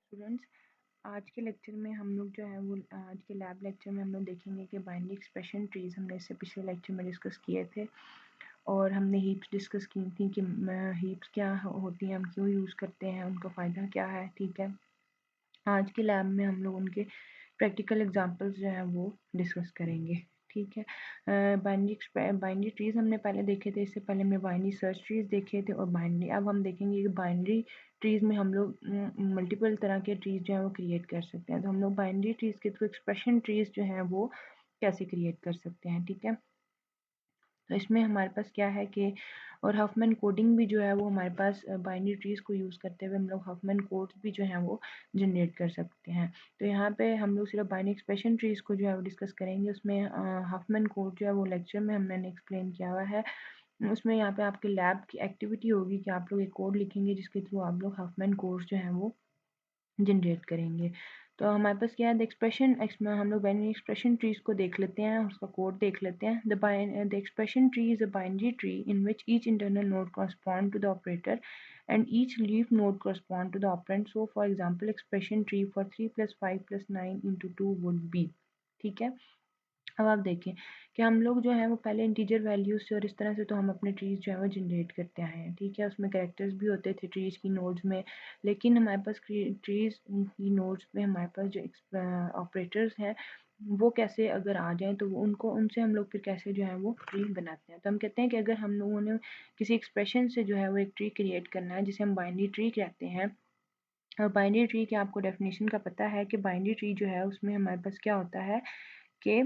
Students, आज के lecture में हम लोग जो है वो आज के लैब लेक्चर में हम लोग देखेंगे कि बाइनरी एक्सप्रेशन ट्रीज हमने इससे पिछले लेक्चर में डिस्कस किए थे और हमने हीप्स डिस्कस की थी कि हीप्स क्या होती हैं, हम क्यों यूज़ करते हैं, उनका फ़ायदा क्या है। ठीक है, आज के लैब में हम लोग उनके प्रैक्टिकल एग्जांपल्स जो हैं वो डिस्कस करेंगे। ठीक है, बाइनरी ट्रीज हमने पहले देखे थे, इससे पहले हमने बाइनरी सर्च ट्रीज देखे थे और बाइनरी अब हम देखेंगे कि बाइनरी ट्रीज में हम लोग मल्टीपल तरह के ट्रीज जो है वो क्रिएट कर सकते हैं। तो हम लोग बाइनरी ट्रीज के थ्रू एक्सप्रेशन ट्रीज जो हैं वो कैसे क्रिएट कर सकते हैं। ठीक है, तो इसमें हमारे पास क्या है कि और हफमैन कोडिंग भी जो है वो हमारे पास बाइनरी ट्रीज को यूज़ करते हुए हम लोग हफमैन कोड्स भी जो हैं वो जनरेट कर सकते हैं। तो यहाँ पे हम लोग सिर्फ बाइनरी एक्सप्रेशन ट्रीज को जो है वो डिस्कस करेंगे। उसमें हफमैन कोड जो है वो लेक्चर में मैंने एक्सप्लेन किया हुआ है। उसमें यहाँ पे आपके लैब की एक्टिविटी होगी कि आप लोग एक कोड लिखेंगे जिसके थ्रू आप लोग हफमैन कोड्स जो हैं वो जनरेट करेंगे। तो हमारे पास क्या है, हम लोग बाइनरी एक्सप्रेशन ट्रीज को देख लेते हैं, उसका कोड देख लेते हैं। The expression tree is a binary tree in which each internal node correspond to the operator and each leaf node correspond to the operand. So for example, expression tree for 3 plus 5 plus 9 into 2 would be। ठीक है, अब आप देखें कि हम लोग जो है वो पहले इंटीजर वैल्यूज से और इस तरह से तो हम अपने ट्रीज जो है वो जनरेट करते आए हैं। ठीक है, उसमें कैरेक्टर्स भी होते थे ट्रीज की नोड्स में, लेकिन हमारे पास ट्रीज की नोड्स में हमारे पास जो ऑपरेटर्स हैं वो कैसे अगर आ जाएं तो वो उनको उनसे हम लोग फिर कैसे जो है वो ट्री बनाते हैं। तो हम कहते हैं कि अगर हम लोगों ने किसी एक्सप्रेशन से जो है वो एक ट्री क्रिएट करना है जिसे हम बाइनरी ट्री कहते हैं। और बाइनरी ट्री की आपको डेफिनेशन का पता है कि बाइनरी ट्री जो है उसमें हमारे पास क्या होता है कि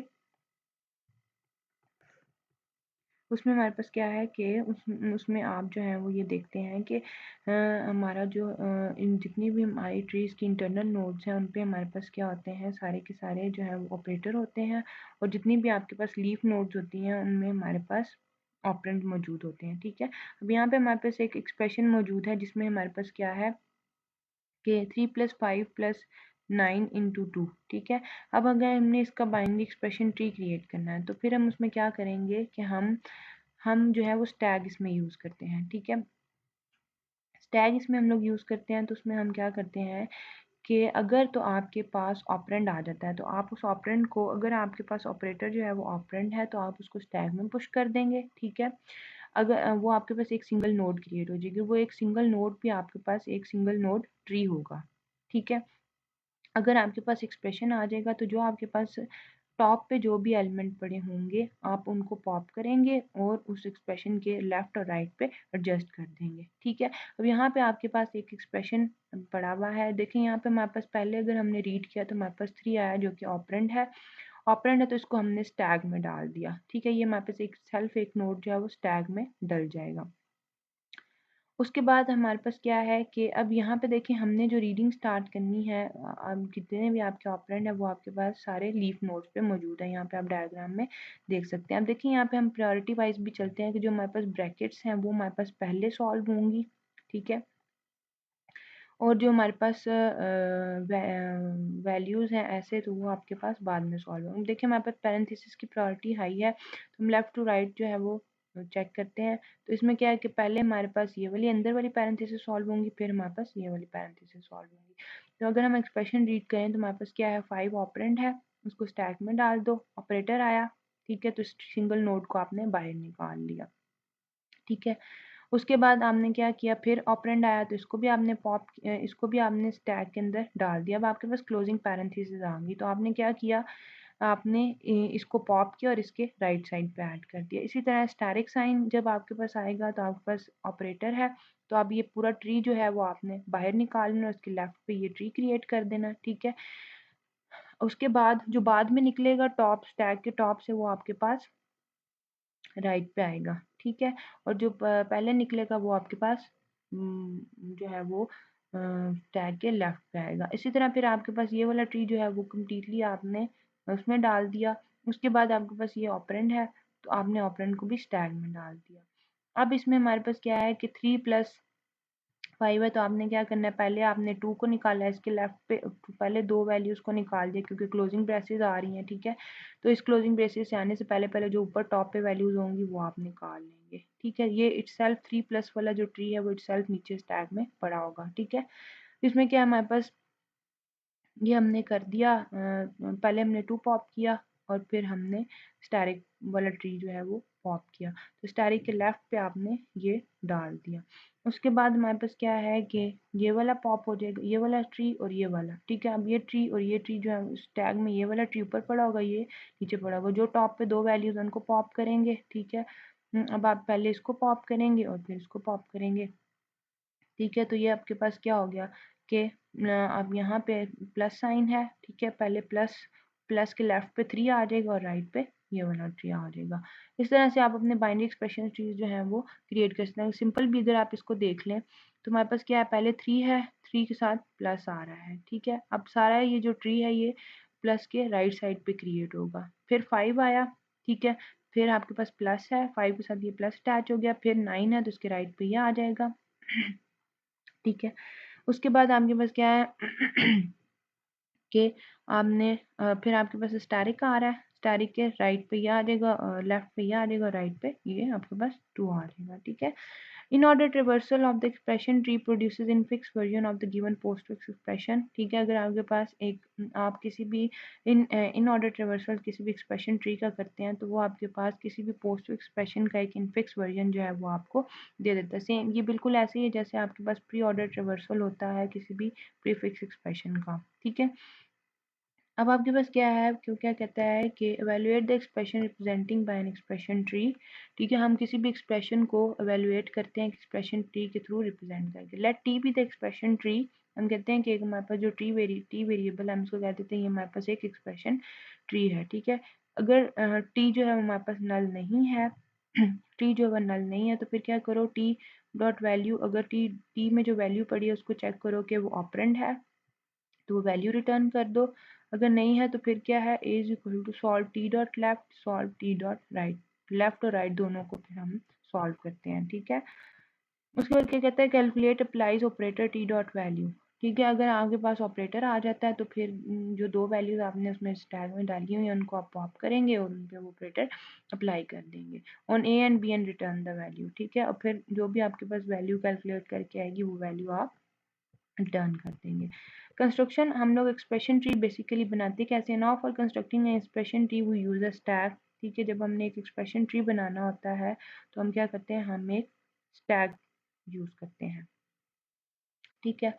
उसमें हमारे पास क्या है कि उसमें आप जो है वो ये देखते हैं कि हमारा जो इन जितनी भी हमारी ट्रीज की इंटरनल नोड्स हैं उन पे हमारे पास क्या होते हैं, सारे के सारे जो है वो ऑपरेटर होते हैं और जितनी भी आपके पास लीफ नोड्स होती हैं उनमें हमारे पास ऑपरेंड मौजूद होते हैं। ठीक है, अब यहाँ पे हमारे पास एक एक्सप्रेशन मौजूद है जिसमें हमारे पास क्या है कि 3 + 5 + 9 × 2। ठीक है, अब अगर हमने इसका बाइनरी एक्सप्रेशन ट्री क्रिएट करना है तो फिर हम उसमें क्या करेंगे कि हम जो है वो स्टैग इसमें यूज़ करते हैं। ठीक है, स्टैग इसमें हम लोग यूज़ करते हैं तो उसमें हम क्या करते हैं कि अगर तो आपके पास ऑपरेंड आ जाता है तो आप उस ऑपरेंड को, अगर आपके पास ऑपरेटर जो है वो ऑपरेंड है तो आप उसको स्टैग में पुश कर देंगे। ठीक है, अगर वो आपके पास एक सिंगल नोड क्रिएट हो जाएगी, वो एक सिंगल नोड भी आपके पास एक सिंगल नोड ट्री होगा। ठीक है, अगर आपके पास एक्सप्रेशन आ जाएगा तो जो आपके पास टॉप पे जो भी एलिमेंट पड़े होंगे आप उनको पॉप करेंगे और उस एक्सप्रेशन के लेफ्ट और राइट पे एडजस्ट कर देंगे। ठीक है, अब यहाँ पे आपके पास एक एक्सप्रेशन पड़ा हुआ है, देखें यहाँ पे हमारे पास पहले अगर हमने रीड किया तो हमारे पास 3 आया जो कि ऑपरेंड है तो इसको हमने स्टैग में डाल दिया। ठीक है, ये हमारे पास एक नोड जो है वो स्टैग में डल जाएगा। उसके बाद हमारे पास क्या है कि अब यहाँ पे देखिए हमने जो रीडिंग स्टार्ट करनी है, अब जितने भी आपके ऑपरेंड है वो आपके पास सारे लीफ नोड्स पे मौजूद है। यहाँ पे आप डायग्राम में देख सकते हैं। अब देखिए यहाँ पे हम प्रायोरिटी वाइज भी चलते हैं कि जो हमारे पास ब्रैकेट्स हैं वो हमारे पास पहले सॉल्व होंगी। ठीक है, और जो हमारे पास वैल्यूज़ हैं ऐसे तो वो आपके पास बाद में सॉल्व होंगे। देखिए हमारे पास पैरेंथेसिस की प्रायोरिटी हाई है तो हम लेफ़्ट टू राइट जो है वो चेक करते हैं। तो इसमें क्या है कि पहले हमारे पास ये वाली अंदर वाली पैरेंथेसिस सॉल्व होंगी, फिर हमारे पास ये वाली पैरेंथेसिस सॉल्व होंगी। तो अगर हम एक्सप्रेशन रीड करें तो हमारे पास क्या है, 5 ऑपरेंड है, उसको स्टैक में डाल दो, ऑपरेटर आया। ठीक है, तो सिंगल नोड को आपने बाहर निकाल लिया। ठीक है, उसके बाद आपने क्या किया, फिर ऑपरेंड आया तो इसको भी आपने स्टैक के अंदर डाल दिया। अब आपके पास क्लोजिंग पैरेंथेसिस आ गई तो आपने क्या किया, आपने इसको पॉप किया और इसके राइट साइड पे ऐड कर दिया। इसी तरह स्टैटिक साइन जब आपके पास आएगा तो आपके पास ऑपरेटर है तो अब ये पूरा ट्री जो है वो आपने बाहर निकालना और उसके लेफ्ट पे ये ट्री क्रिएट कर देना। ठीक है, उसके बाद जो बाद में निकलेगा टॉप स्टैक के टॉप से वो आपके पास राइट पे आएगा। ठीक है, और जो पहले निकलेगा वो आपके पास जो है वो टैग के लेफ्ट पे आएगा। इसी तरह फिर आपके पास ये वाला ट्री जो है वो कम्प्लीटली आपने उसमें डाल दिया। उसके बाद आपके पास ये ऑपरेंड है तो आपने ऑपरेंड को भी स्टैग में डाल दिया। अब इसमें हमारे पास क्या है कि 3 + 5 है तो आपने क्या करना है, पहले आपने 2 को निकाला है, इसके लेफ्ट पे पहले 2 वैल्यूज़ को निकाल दिया क्योंकि क्लोजिंग ब्रेसेस आ रही हैं। ठीक है, तो इस क्लोजिंग ब्रेसेस से आने से पहले पहले जो ऊपर टॉप पे वैल्यूज़ होंगी वो आप निकाल लेंगे। ठीक है, ये इटसेल्फ 3+ वाला जो ट्री है वो इटसेल्फ नीचे स्टैक में पड़ा होगा। ठीक है, इसमें क्या है हमारे पास ये हमने कर दिया। पहले हमने 2 पॉप किया और फिर हमने स्टैटिक वाला ट्री जो है वो पॉप किया। तो स्टैटिक के लेफ्ट पे आपने ये डाल दिया। उसके बाद हमारे पास क्या है कि ये वाला पॉप हो जाएगा, ये वाला ट्री और ये वाला, ठीक है। अब ये ट्री और ये ट्री जो है टैग में, ये वाला ट्री ऊपर पड़ा होगा, ये नीचे पड़ा होगा। जो टॉप पे 2 वैल्यूज उनको पॉप करेंगे, ठीक है। अब आप पहले इसको पॉप करेंगे और फिर इसको पॉप करेंगे, ठीक है। तो ये आपके पास क्या हो गया कि अब यहाँ पे प्लस साइन है, ठीक है। पहले प्लस, प्लस के लेफ्ट पे 3 आ जाएगा और राइट पे ये वाला ट्री आ जाएगा। इस तरह से आप अपने बाइनरी एक्सप्रेशन ट्रीज जो है वो क्रिएट कर सकते हैं। सिंपल भी अगर आप इसको देख लें तो हमारे पास क्या है, पहले 3 है, 3 के साथ प्लस आ रहा है, ठीक है। अब सारा ये जो ट्री है ये प्लस के राइट साइड पे क्रिएट होगा। फिर 5 आया, ठीक है। फिर आपके पास प्लस है, 5 के साथ ये प्लस अटैच हो गया। फिर 9 है तो उसके राइट पे ये आ जाएगा, ठीक है। उसके बाद आपके पास क्या है कि आपने फिर आपके पास स्टैटिक आ रहा है, स्टैटिक के राइट पे ये आ जाएगा, लेफ्ट पे ये आ जाएगा, राइट पे ये आपके पास 2 आ जाएगा, ठीक है। Inorder traversal of the expression tree produces infix version of the given postfix expression, ठीक है। अगर आपके पास एक आप किसी भी इन ऑर्डर ट्रिवर्सल किसी भी एक्सप्रेशन ट्री का करते हैं तो वो आपके पास किसी भी पोस्ट फिक्स एक्सप्रेशन का एक इनफिक्स वर्जन जो है वो आपको दे देता है। सेम ये बिल्कुल ऐसे ही है जैसे आपके पास प्री ऑर्डर ट्रिवर्सल होता है किसी भी प्रीफिक्स एक्सप्रेशन का, ठीक है। अब आपके पास क्या है, क्यों क्या कहता है कि evaluate the expression representing by an expression tree, ठीक है। हम किसी भी एक्सप्रेशन को एवेलुएट करते हैं एक्सप्रेशन ट्री के थ्रू रिप्रेजेंट करके। Let T be the expression tree, हम कहते हैं कि हमारे पास जो टी वेरिएबल हम इसको कह देते हैं ये हमारे पास एक एक्सप्रेशन ट्री है, ठीक है। अगर टी जो है हमारे पास नल नहीं है टी जो है नल नहीं है तो फिर क्या करो, टी डॉट वैल्यू, अगर टी में जो वैल्यू पड़ी है उसको चेक करो कि वो ऑपरेंड है तो वो वैल्यू रिटर्न कर दो। अगर नहीं है तो फिर क्या है, A is equal to solve T dot left, solve T dot right. Left और राइट दोनों को फिर हम सॉल्व करते हैं, ठीक है। उसके बाद क्या कहता है, calculate applies operator T dot value, ठीक है। अगर आपके पास ऑपरेटर आ जाता है तो फिर जो 2 वैल्यूज आपने उसमें स्टैक में डाली हुई है उनको आप पॉप करेंगे और उन पे वो ऑपरेटर अप्लाई कर देंगे on A and B and return the value, ठीक है। और फिर जो भी आपके पास वैल्यू कैलकुलेट करके आएगी वो वैल्यू आप रिटर्न कर देंगे। कंस्ट्रक्शन हम लोग एक्सप्रेशन ट्री बेसिकली बनाते कैसे, now for constructing expression tree we use a stack, ठीक है। जब हमने एक एक्सप्रेशन ट्री बनाना होता है तो हम क्या करते हैं, हम एक स्टैक यूज करते हैं, ठीक है।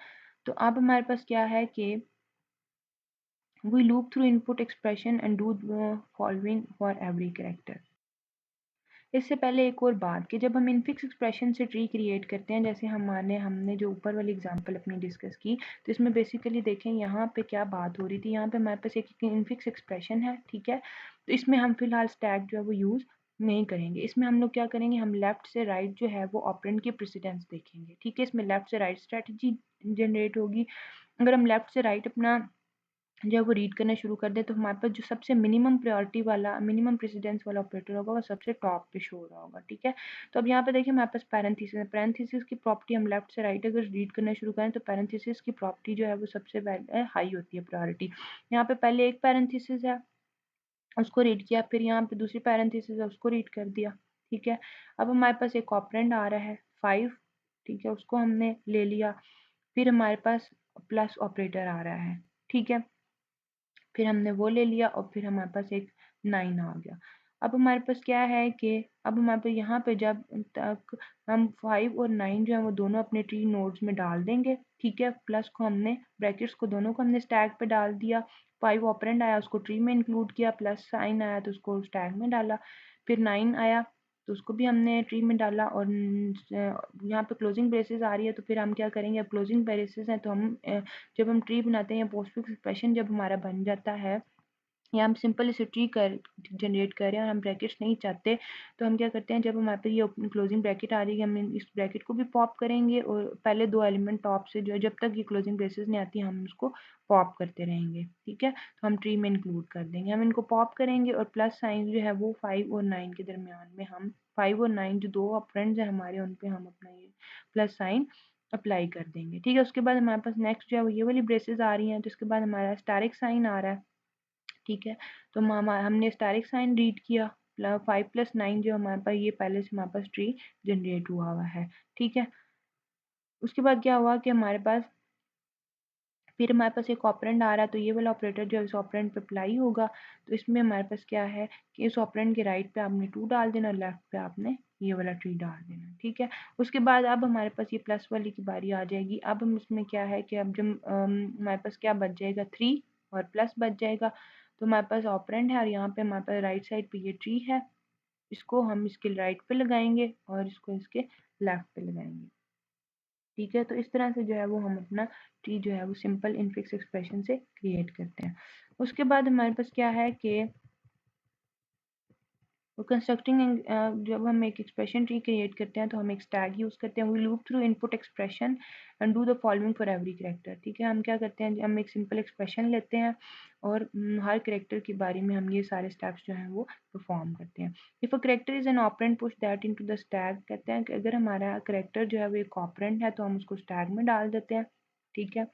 तो अब हमारे पास क्या है कि we loop through input expression and do following for every character. इससे पहले एक और बात कि जब हम इनफिक्स एक्सप्रेशन से ट्री क्रिएट करते हैं, जैसे हमने जो ऊपर वाली एग्जांपल अपनी डिस्कस की, तो इसमें बेसिकली देखें यहाँ पे क्या बात हो रही थी। यहाँ पे हमारे पास एक इनफिक्स एक्सप्रेशन है, ठीक है। तो इसमें हम फिलहाल स्टैक जो है वो यूज़ नहीं करेंगे। इसमें हम लोग क्या करेंगे, हम लेफ्ट से राइट जो है वो ऑपरेंड की प्रेसिडेंस देखेंगे, ठीक है। इसमें लेफ्ट से राइट स्ट्रैटेजी जनरेट होगी। अगर हम लेफ्ट से राइट अपना जब वो रीड करना शुरू कर दे तो हमारे पास जो सबसे मिनिमम प्रायोरिटी वाला, मिनिमम प्रेसिडेंस वाला ऑपरेटर होगा वो सबसे टॉप पे शो हो रहा होगा, ठीक है। तो अब यहाँ पे देखिए हमारे पास पैरेंथेसिस है। पैरेंथेसिस की प्रॉपर्टी हम लेफ्ट से राइट अगर रीड करना शुरू करें तो पैरेंथेसिस की प्रॉपर्टी जो है वो सबसे हाई होती है प्रायोरिटी। यहाँ पे पहले एक पैरेंथेसिस है उसको रीड किया, फिर यहाँ पे दूसरी पैरेंथेसिस है उसको रीड कर दिया, ठीक है। अब हमारे पास एक ऑपरेंड आ रहा है 5, ठीक है, उसको हमने ले लिया। फिर हमारे पास प्लस ऑपरेटर आ रहा है, ठीक है। फिर हमने वो ले लिया और फिर हमारे पास एक 9 आ गया। अब हमारे पास क्या है कि अब हमारे पास यहाँ पे जब तक हम 5 और 9 जो है वो दोनों अपने ट्री नोड्स में डाल देंगे, ठीक है। प्लस को हमने ब्रैकेट्स को दोनों को हमने स्टैक पे डाल दिया। 5 ऑपरेंड आया उसको ट्री में इंक्लूड किया, प्लस साइन आया तो उसको स्टैक में डाला। फिर 9 आया तो उसको भी हमने ट्री में डाला। और यहाँ पे क्लोजिंग ब्रेसेस आ रही है तो फिर हम क्या करेंगे, अब क्लोजिंग ब्रेसेस हैं तो हम जब हम ट्री बनाते हैं या पोस्टफिक्स एक्सप्रेशन जब हमारा बन जाता है या हम सिंपल इसे ट्री कर जनरेट कर रहे हैं और हम ब्रैकेट्स नहीं चाहते तो हम क्या करते हैं, जब हमारे पास ये क्लोजिंग ब्रैकेट आ रही है हम इस ब्रैकेट को भी पॉप करेंगे और पहले 2 एलिमेंट टॉप से जो जब तक ये क्लोजिंग ब्रेसेस नहीं आती हम उसको पॉप करते रहेंगे, ठीक है। तो हम ट्री में इंक्लूड कर देंगे, हम इनको पॉप करेंगे और प्लस साइन जो है वो 5 और 9 के दरमियान में हम 5 और 9 जो 2 फ्रेंड्स हैं हमारे उन पे हम अपना ये प्लस साइन अप्लाई कर देंगे, ठीक है। उसके बाद हमारे पास नेक्स्ट जो है वो ये वाली ब्रेसेस आ रही हैं तो उसके बाद हमारा स्टारिक साइन आ रहा है, ठीक है। तो हमने स्टैटिक साइन रीड किया 5 प्लस 9 जो हमारे पास ये पहले से हमारे पास ट्री जनरेट हुआ है, ठीक है। उसके बाद क्या हुआ कि हमारे पास फिर हमारे पास एक ऑपरेंड आ रहा है, तो ये वाला ऑपरेटर जो है इस ऑपरेंड पे अप्लाई होगा। तो इसमें हमारे पास क्या है कि इस ऑपरेंड के राइट पे आपने 2 डाल देना, लेफ्ट पे आपने ये वाला ट्री डाल देना, ठीक है। उसके बाद अब हमारे पास ये प्लस वाली की बारी आ जाएगी। अब हम इसमें क्या है कि अब जब हमारे पास क्या बच जाएगा, 3 और प्लस बच जाएगा। तो हमारे पास ऑपरेंड है और यहाँ पे हमारे पास राइट साइड पे ये ट्री है, इसको हम इसके राइट पे लगाएंगे और इसको इसके लेफ्ट पे लगाएंगे, ठीक है। तो इस तरह से जो है वो हम अपना ट्री जो है वो सिंपल इनफिक्स एक्सप्रेशन से क्रिएट करते हैं। उसके बाद हमारे पास क्या है कि कंस्ट्रक्टिंग, जब हम एक एक्सप्रेशन ट्री क्रिएट करते हैं तो हम एक स्टैग यूज़ करते हैं। We loop through input expression and do the following for every character, ठीक है। हम क्या करते हैं, हम एक सिंपल एक्सप्रेशन लेते हैं और हर कैरेक्टर के बारे में हम ये सारे स्टेप्स जो हैं वो परफॉर्म करते हैं। If a character is an operand push that into the stack, कहते हैं कि अगर हमारा कैरेक्टर जो है वो एक ऑपरेंट है तो हम उसको स्टैग में डाल देते हैं, ठीक है।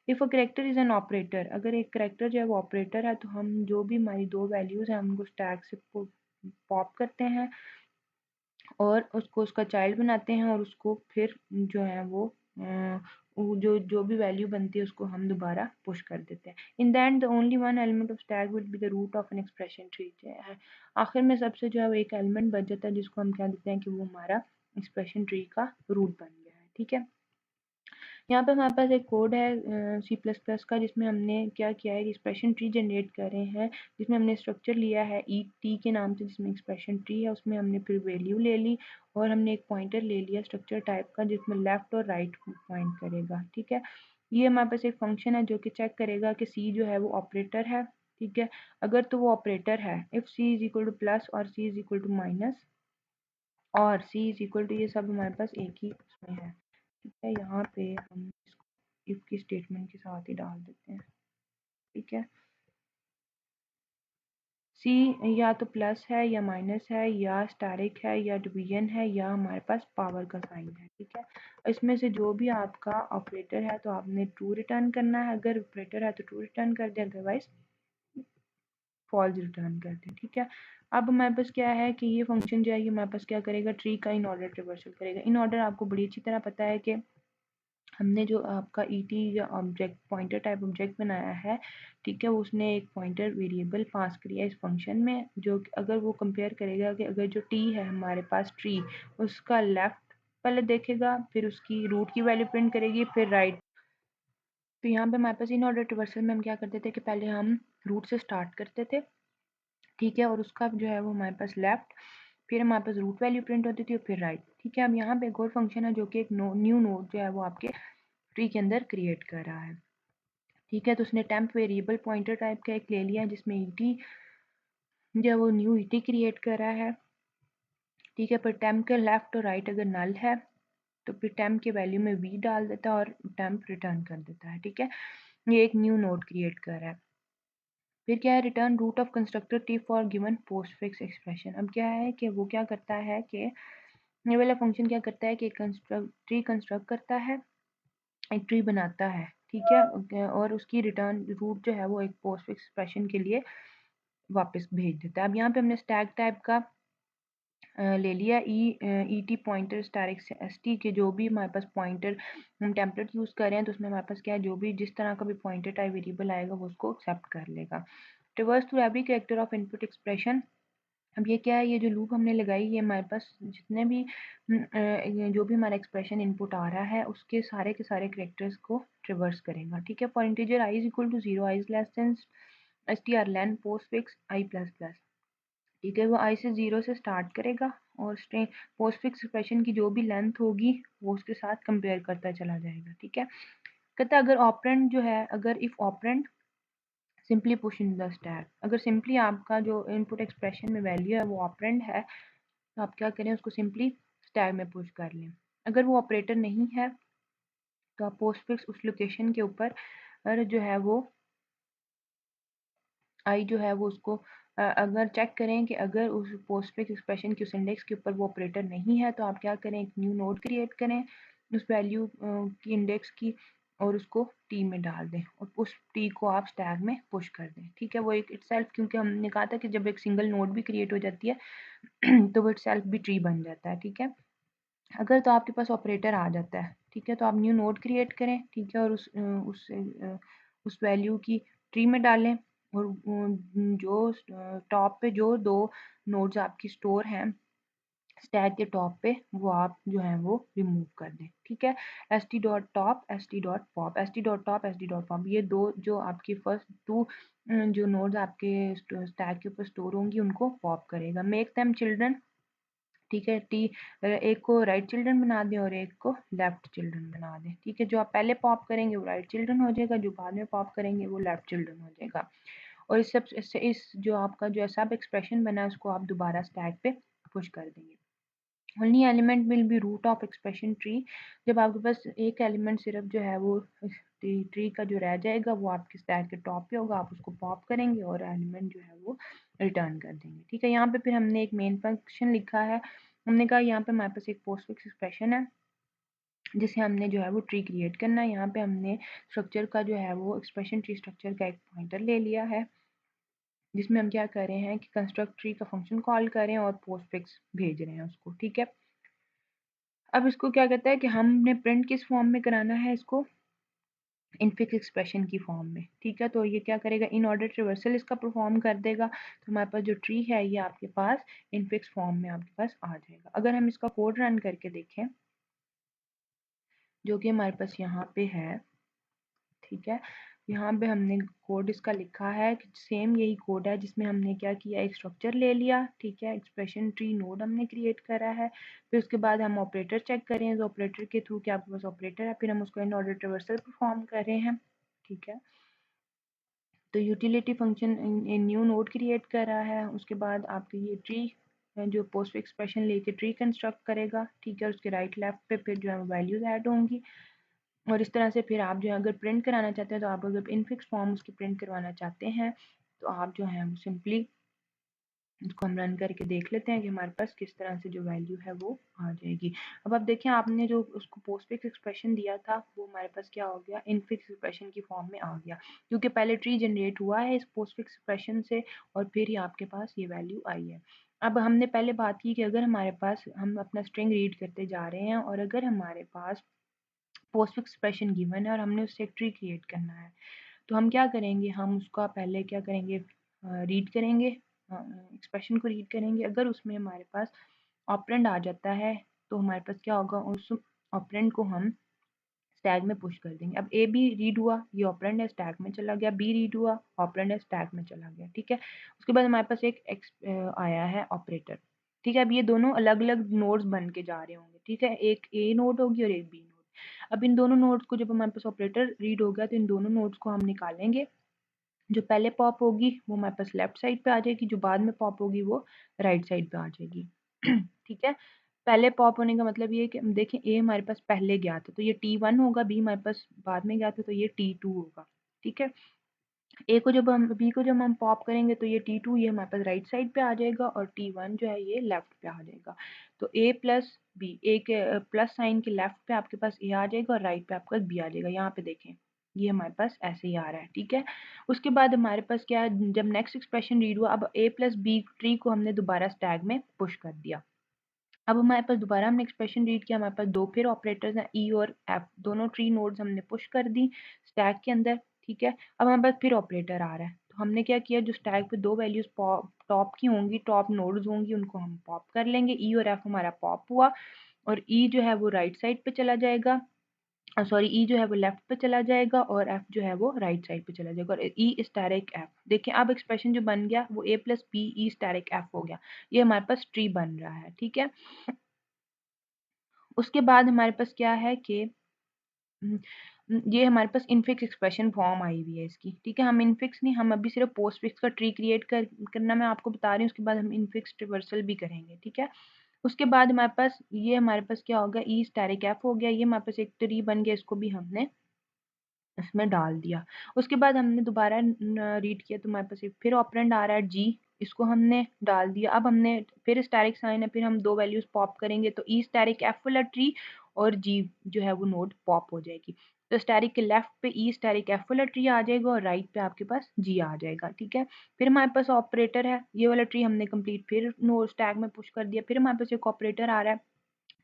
If a character is an operator, अगर एक कैरेक्टर जो है वो ऑपरेटर है तो हम जो भी हमारी 2 वैल्यूज़ हैं हम उनको स्टैग से पॉप करते हैं और उसको उसका चाइल्ड बनाते हैं और उसको फिर जो है वो जो जो भी वैल्यू बनती है उसको हम दोबारा पुश कर देते हैं। In the end the only one element of stack will be the root of an expression tree, जो है आखिर में सबसे जो है वो एक एलिमेंट बच जाता है जिसको हम कह देते हैं कि वो हमारा एक्सप्रेशन ट्री का रूट बन गया है, ठीक है। यहाँ पे हमारे पास एक कोड है C++ का, जिसमें हमने क्या किया है, एक्सप्रेशन ट्री जनरेट कर रहे हैं, जिसमें हमने स्ट्रक्चर लिया है ई टी के नाम से, जिसमें एक्सप्रेशन ट्री है। उसमें हमने फिर वैल्यू ले ली और हमने एक पॉइंटर ले लिया स्ट्रक्चर टाइप का, जिसमें लेफ्ट और राइट पॉइंट करेगा, ठीक है। ये हमारे पास एक फंक्शन है जो कि चेक करेगा कि सी जो है वो ऑपरेटर है, ठीक है। अगर तो वो ऑपरेटर है, if c is equal to plus और c is equal to minus और सी इज इक्वल टू, ये सब हमारे पास एक ही उसमें है, ठीक है। यहाँ पे हम इसको इफ की स्टेटमेंट के साथ ही डाल देते हैं, ठीक है। सी या तो प्लस है या माइनस है या स्टैरिक है या डिवीजन है या हमारे पास पावर का साइन है, ठीक है। इसमें से जो भी आपका ऑपरेटर है तो आपने ट्रू रिटर्न करना है, अगर ऑपरेटर है तो ट्रू रिटर्न कर दे, अदरवाइज फॉल्स रिटर्न कर दे, ठीक है। अब हमारे पास क्या है कि ये फंक्शन जो है ये हमारे पास क्या करेगा, ट्री का इन ऑर्डर रिवर्सल करेगा। इन ऑर्डर आपको बड़ी अच्छी तरह पता है कि हमने जो आपका ईटी या ऑब्जेक्ट पॉइंटर टाइप ऑब्जेक्ट बनाया है, ठीक है, उसने एक पॉइंटर वेरिएबल पास किया इस फंक्शन में, जो अगर वो कंपेयर करेगा कि अगर जो टी है हमारे पास ट्री, उसका लेफ्ट पहले देखेगा, फिर उसकी रूट की वैल्यू प्रिंट करेगी, फिर राइट। तो यहाँ पे हमारे पास इन ऑर्डर रिवर्सल में हम क्या करते थे कि पहले हम रूट से स्टार्ट करते थे, ठीक है, और उसका जो है वो हमारे पास लेफ्ट, फिर हमारे पास रूट वैल्यू प्रिंट होती थी और फिर राइट, ठीक है। अब यहाँ पे एक और फंक्शन है जो कि एक न्यू नोड जो है वो आपके ट्री के अंदर क्रिएट कर रहा है, ठीक है। तो उसने टेम्प वेरिएबल पॉइंटर टाइप का एक ले लिया है जिसमें ईटी जो है वो न्यू ईटी क्रिएट कर रहा है, ठीक है। पर टेम्प के लेफ्ट और राइट अगर नल है तो फिर टेम्प के वैल्यू में वी डाल देता है और टेम्प रिटर्न कर देता है, ठीक है। ये एक न्यू नोड क्रिएट कर रहा है। फिर क्या है, return root of constructor T for given postfix expression. अब क्या है कि वो क्या करता है कि ये वाला फंक्शन क्या करता है कि ट्री कंस्ट्रक्ट करता है, एक ट्री बनाता है, ठीक है, और उसकी रिटर्न रूट जो है वो एक पोस्टफिक्स एक्सप्रेशन के लिए वापस भेज देता है। अब यहाँ पे हमने स्टैक टाइप का ले लिया ई टी पॉइंटर स्टैरिक से एस टी के, जो भी हमारे पास पॉइंटर हम टेम्पलेट यूज़ कर रहे हैं तो उसमें हमारे पास क्या है, जो भी जिस तरह का भी पॉइंटर टाइप वेरिएबल आएगा वो उसको एक्सेप्ट कर लेगा। Reverse through every character of input expression. अब ये क्या है, ये जो लूप हमने लगाई ये हमारे पास जितने भी जो भी हमारा एक्सप्रेशन इनपुट आ रहा है उसके सारे के सारे कैरेक्टर्स को रिवर्स करेगा, ठीक है। For integer i is equal to 0, i is less than s t r len postfix i plus plus, ठीक है। वो आई से 0 से स्टार्ट करेगा और स्ट्रिंग पोस्ट फिक्स एक्सप्रेशन की जो भी लेंथ होगी वो उसके साथ कंपेयर करता चला जाएगा, ठीक है। कहता है अगर ऑपरेंड जो है, अगर if operand simply push in the stack, अगर सिंपली आपका जो इनपुट एक्सप्रेशन में वैल्यू है वो ऑपरेंड है तो आप क्या करें, उसको सिंपली स्टैक में पुश कर लें। अगर वो ऑपरेटर नहीं है तो आप पोस्ट फिक्स उस लोकेशन के ऊपर जो है वो आई जो है वो उसको अगर चेक करें कि अगर उस पोस्टफिक्स एक्सप्रेशन की उस इंडेक्स के ऊपर वो ऑपरेटर नहीं है तो आप क्या करें, एक न्यू नोड क्रिएट करें उस वैल्यू की इंडेक्स की और उसको टी में डाल दें और उस टी को आप स्टैक में पुश कर दें, ठीक है। वो एक इटसेल्फ, क्योंकि हमने कहा था कि जब एक सिंगल नोड भी क्रिएट हो जाती है तो वो इटसेल्फ भी ट्री बन जाता है, ठीक है। अगर तो आपके पास ऑपरेटर आ जाता है, ठीक है। तो आप न्यू नोड क्रिएट करें, ठीक है, और उस वैल्यू की ट्री में डालें, और जो टॉप पे जो 2 नोड्स आपकी स्टोर हैं स्टैक के टॉप पे, वो आप जो है वो रिमूव कर दें, ठीक है। st.top st.pop st.top st.pop ये 2 जो आपकी फर्स्ट 2 जो नोड्स आपके स्टैक के ऊपर स्टोर होंगी उनको पॉप करेगा। मेक देम चिल्ड्रन, ठीक है। एक को राइट चिल्ड्रन बना दें और एक को लेफ्ट चिल्ड्रन बना दें, ठीक है। जो आप पहले पॉप करेंगे वो राइट चिल्ड्रन हो जाएगा, जो बाद में पॉप करेंगे वो लेफ्ट चिल्ड्रन हो जाएगा। और इस जो आपका जो सब एक्सप्रेशन बना है उसको आप दोबारा स्टैक पे पुश कर देंगे। Only element will be root of expression tree, जब आपके पास एक एलिमेंट सिर्फ जो है वो ट्री का जो रह जाएगा वो आपके स्टैक के टॉप पे होगा, आप उसको पॉप करेंगे और एलिमेंट जो है वो रिटर्न कर देंगे, ठीक है। यहाँ पे फिर हमने एक मेन फंक्शन लिखा है, हमने कहा यहाँ पे हमारे पास एक पोस्टफिक्स एक्सप्रेशन है जिसे हमने जो है वो ट्री क्रिएट करना है। यहाँ पे हमने स्ट्रक्चर का जो है वो एक्सप्रेशन ट्री स्ट्रक्चर का एक पॉइंटर ले लिया है, जिसमें हम क्या कर रहे हैं कि कंस्ट्रक्ट ट्री का फंक्शन कॉल कर रहे हैं और पोस्टफिक्स भेज रहे हैं उसको, ठीक है। अब इसको क्या कहता है कि हमने प्रिंट किस फॉर्म में कराना है, इसको इनफिक्स एक्सप्रेशन की फॉर्म में, ठीक है। तो ये क्या करेगा, इन ऑर्डर रिवर्सल इसका परफॉर्म कर देगा, तो हमारे पास जो ट्री है ये आपके पास इनफिक्स फॉर्म में आपके पास आ जाएगा। अगर हम इसका कोड रन करके देखें, जो कि हमारे पास यहाँ पे है, ठीक है, यहाँ पे हमने कोड इसका लिखा है कि सेम यही कोड है जिसमें हमने क्या किया, एक स्ट्रक्चर ले लिया, ठीक है, एक्सप्रेशन ट्री नोड हमने क्रिएट करा है, फिर उसके बाद हम ऑपरेटर चेक करें, तो ऑपरेटर के थ्रू क्या आपके पास ऑपरेटर है, फिर हम उसको इन ऑर्डर ट्रावर्सल परफॉर्म कर रहे हैं, ठीक है। तो utility function new node create कर रहा है, उसके बाद आपके ये ट्री जो पोस्ट एक्सप्रेशन लेके ट्री कंस्ट्रक्ट करेगा, ठीक है, उसके राइट लेफ्ट पे फिर जो है वैल्यूज ऐड होंगी, और इस तरह से फिर आप जो है अगर प्रिंट कराना चाहते हैं, तो आप अगर इनफिक्स फॉर्म उसकी प्रिंट करवाना चाहते हैं, तो आप जो है वो सिंपली इसको हम रन करके देख लेते हैं कि हमारे पास किस तरह से जो वैल्यू है वो आ जाएगी। अब आप देखें, आपने जो उसको पोस्टफिक्स एक्सप्रेशन दिया था वो हमारे पास क्या हो गया, इनफिक्स एक्सप्रेशन की फॉर्म में आ गया, क्योंकि पहले ट्री जनरेट हुआ है इस पोस्टफिक्स एक्सप्रेशन से और फिर ही आपके पास ये वैल्यू आई है। अब हमने पहले बात की कि अगर हमारे पास हम अपना स्ट्रिंग रीड करते जा रहे हैं और अगर हमारे पास पोस्टफिक्स एक्सप्रेशन गिवन है और हमने उससे एक ट्री क्रिएट करना है, तो हम क्या करेंगे, हम उसका पहले क्या करेंगे, रीड करेंगे, एक्सप्रेशन को रीड करेंगे। अगर उसमें हमारे पास ऑपरेंड आ जाता है तो हमारे पास क्या होगा, उस ऑपरेंड को हम स्टैक में पुश कर देंगे। अब ए बी रीड हुआ, ये ऑपरेंड है, स्टैक में चला गया, बी रीड हुआ, ऑपरेंड है, स्टैक में चला गया, ठीक है। उसके बाद हमारे पास एक आया है ऑपरेटर, ठीक है। अब ये दोनों अलग अलग नोड्स बन के जा रहे होंगे, ठीक है, एक ए नोड होगी और एक बी नोड। अब इन दोनों नोड्स को जब हमारे पास ऑपरेटर रीड हो गया तो इन दोनों नोड्स को हम निकालेंगे, जो पहले पॉप होगी वो हमारे पास लेफ्ट साइड पे आ जाएगी, जो बाद में पॉप होगी वो राइट साइड पे आ जाएगी ठीक है। पहले पॉप होने का मतलब ये है कि देखें ए हमारे पास पहले गया था तो ये T1 होगा, बी हमारे पास बाद में गया था तो ये T2 होगा, ठीक है। ए को जब हम बी को जब हम पॉप करेंगे तो ये T2 ये हमारे पास राइट साइड पे आ जाएगा और T1 जो है ये लेफ्ट पे आ जाएगा। तो ए प्लस बी, ए के प्लस साइन के लेफ्ट पे आपके पास ए आ जाएगा और राइट पे आपके पास बी आ जाएगा। यहाँ पे देखें ये हमारे पास ऐसे ही आ रहा है, ठीक है। उसके बाद हमारे पास क्या है, जब नेक्स्ट एक्सप्रेशन रीड हुआ, अब ए प्लस बी ट्री को हमने दोबारा स्टैक में पुश कर दिया। अब हमारे पास दोबारा हमने एक्सप्रेशन रीड किया, हमारे पास दो फिर ऑपरेटर्स हैं ई और एफ, दोनों ट्री नोड्स हमने पुश कर दी स्टैक के अंदर, ठीक है। अब हमारे पास फिर ऑपरेटर आ रहा है, तो हमने क्या किया, जो स्टैक पे दो वैल्यूज टॉप की होंगी, टॉप नोड्स होंगी, उनको हम पॉप कर लेंगे। ई और एफ हमारा पॉप हुआ और ई जो है वो राइट साइड पे चला जाएगा, सॉरी ई जो है वो लेफ्ट पे चला जाएगा और एफ जो है वो राइट साइड पे चला जाएगा और ई स्टैरिक एफ। देखिए अब एक्सप्रेशन जो बन गया वो A plus B asterisk F हो गया, ये हमारे पास ट्री बन रहा है, ठीक है। उसके बाद हमारे पास क्या है कि ये हमारे पास इनफिक्स एक्सप्रेशन फॉर्म आई हुई है इसकी, ठीक है। हम इनफिक्स नहीं, हम अभी सिर्फ पोस्टफिक्स का ट्री क्रिएट करना मैं आपको बता रही हूँ, उसके बाद हम इनफिक्स रिवर्सल भी करेंगे, ठीक है। उसके बाद हमारे पास क्या होगा, ई स्टैरिक एफ हो गया, ये हमारे पास एक ट्री बन गया, इसको भी हमने इसमें डाल दिया। उसके बाद हमने दोबारा रीड किया तो हमारे पास एक फिर ऑपरेंड आ रहा है जी, इसको हमने डाल दिया। अब हमने फिर स्टैरिक साइन है, फिर हम दो वैल्यूज पॉप करेंगे तो ई स्टैरिक एफ वाला ट्री और जी जो है वो नोड पॉप हो जाएगी। तो स्टैरिक के लेफ्ट पे ई स्टैरिक एफ वाला ट्री आ जाएगा और राइट पे आपके पास जी आ जाएगा, ठीक है। फिर हमारे पास ऑपरेटर है, ये वाला ट्री हमने कंप्लीट फिर नोड स्टैक में पुश कर दिया, फिर हमारे पास एक ऑपरेटर आ रहा है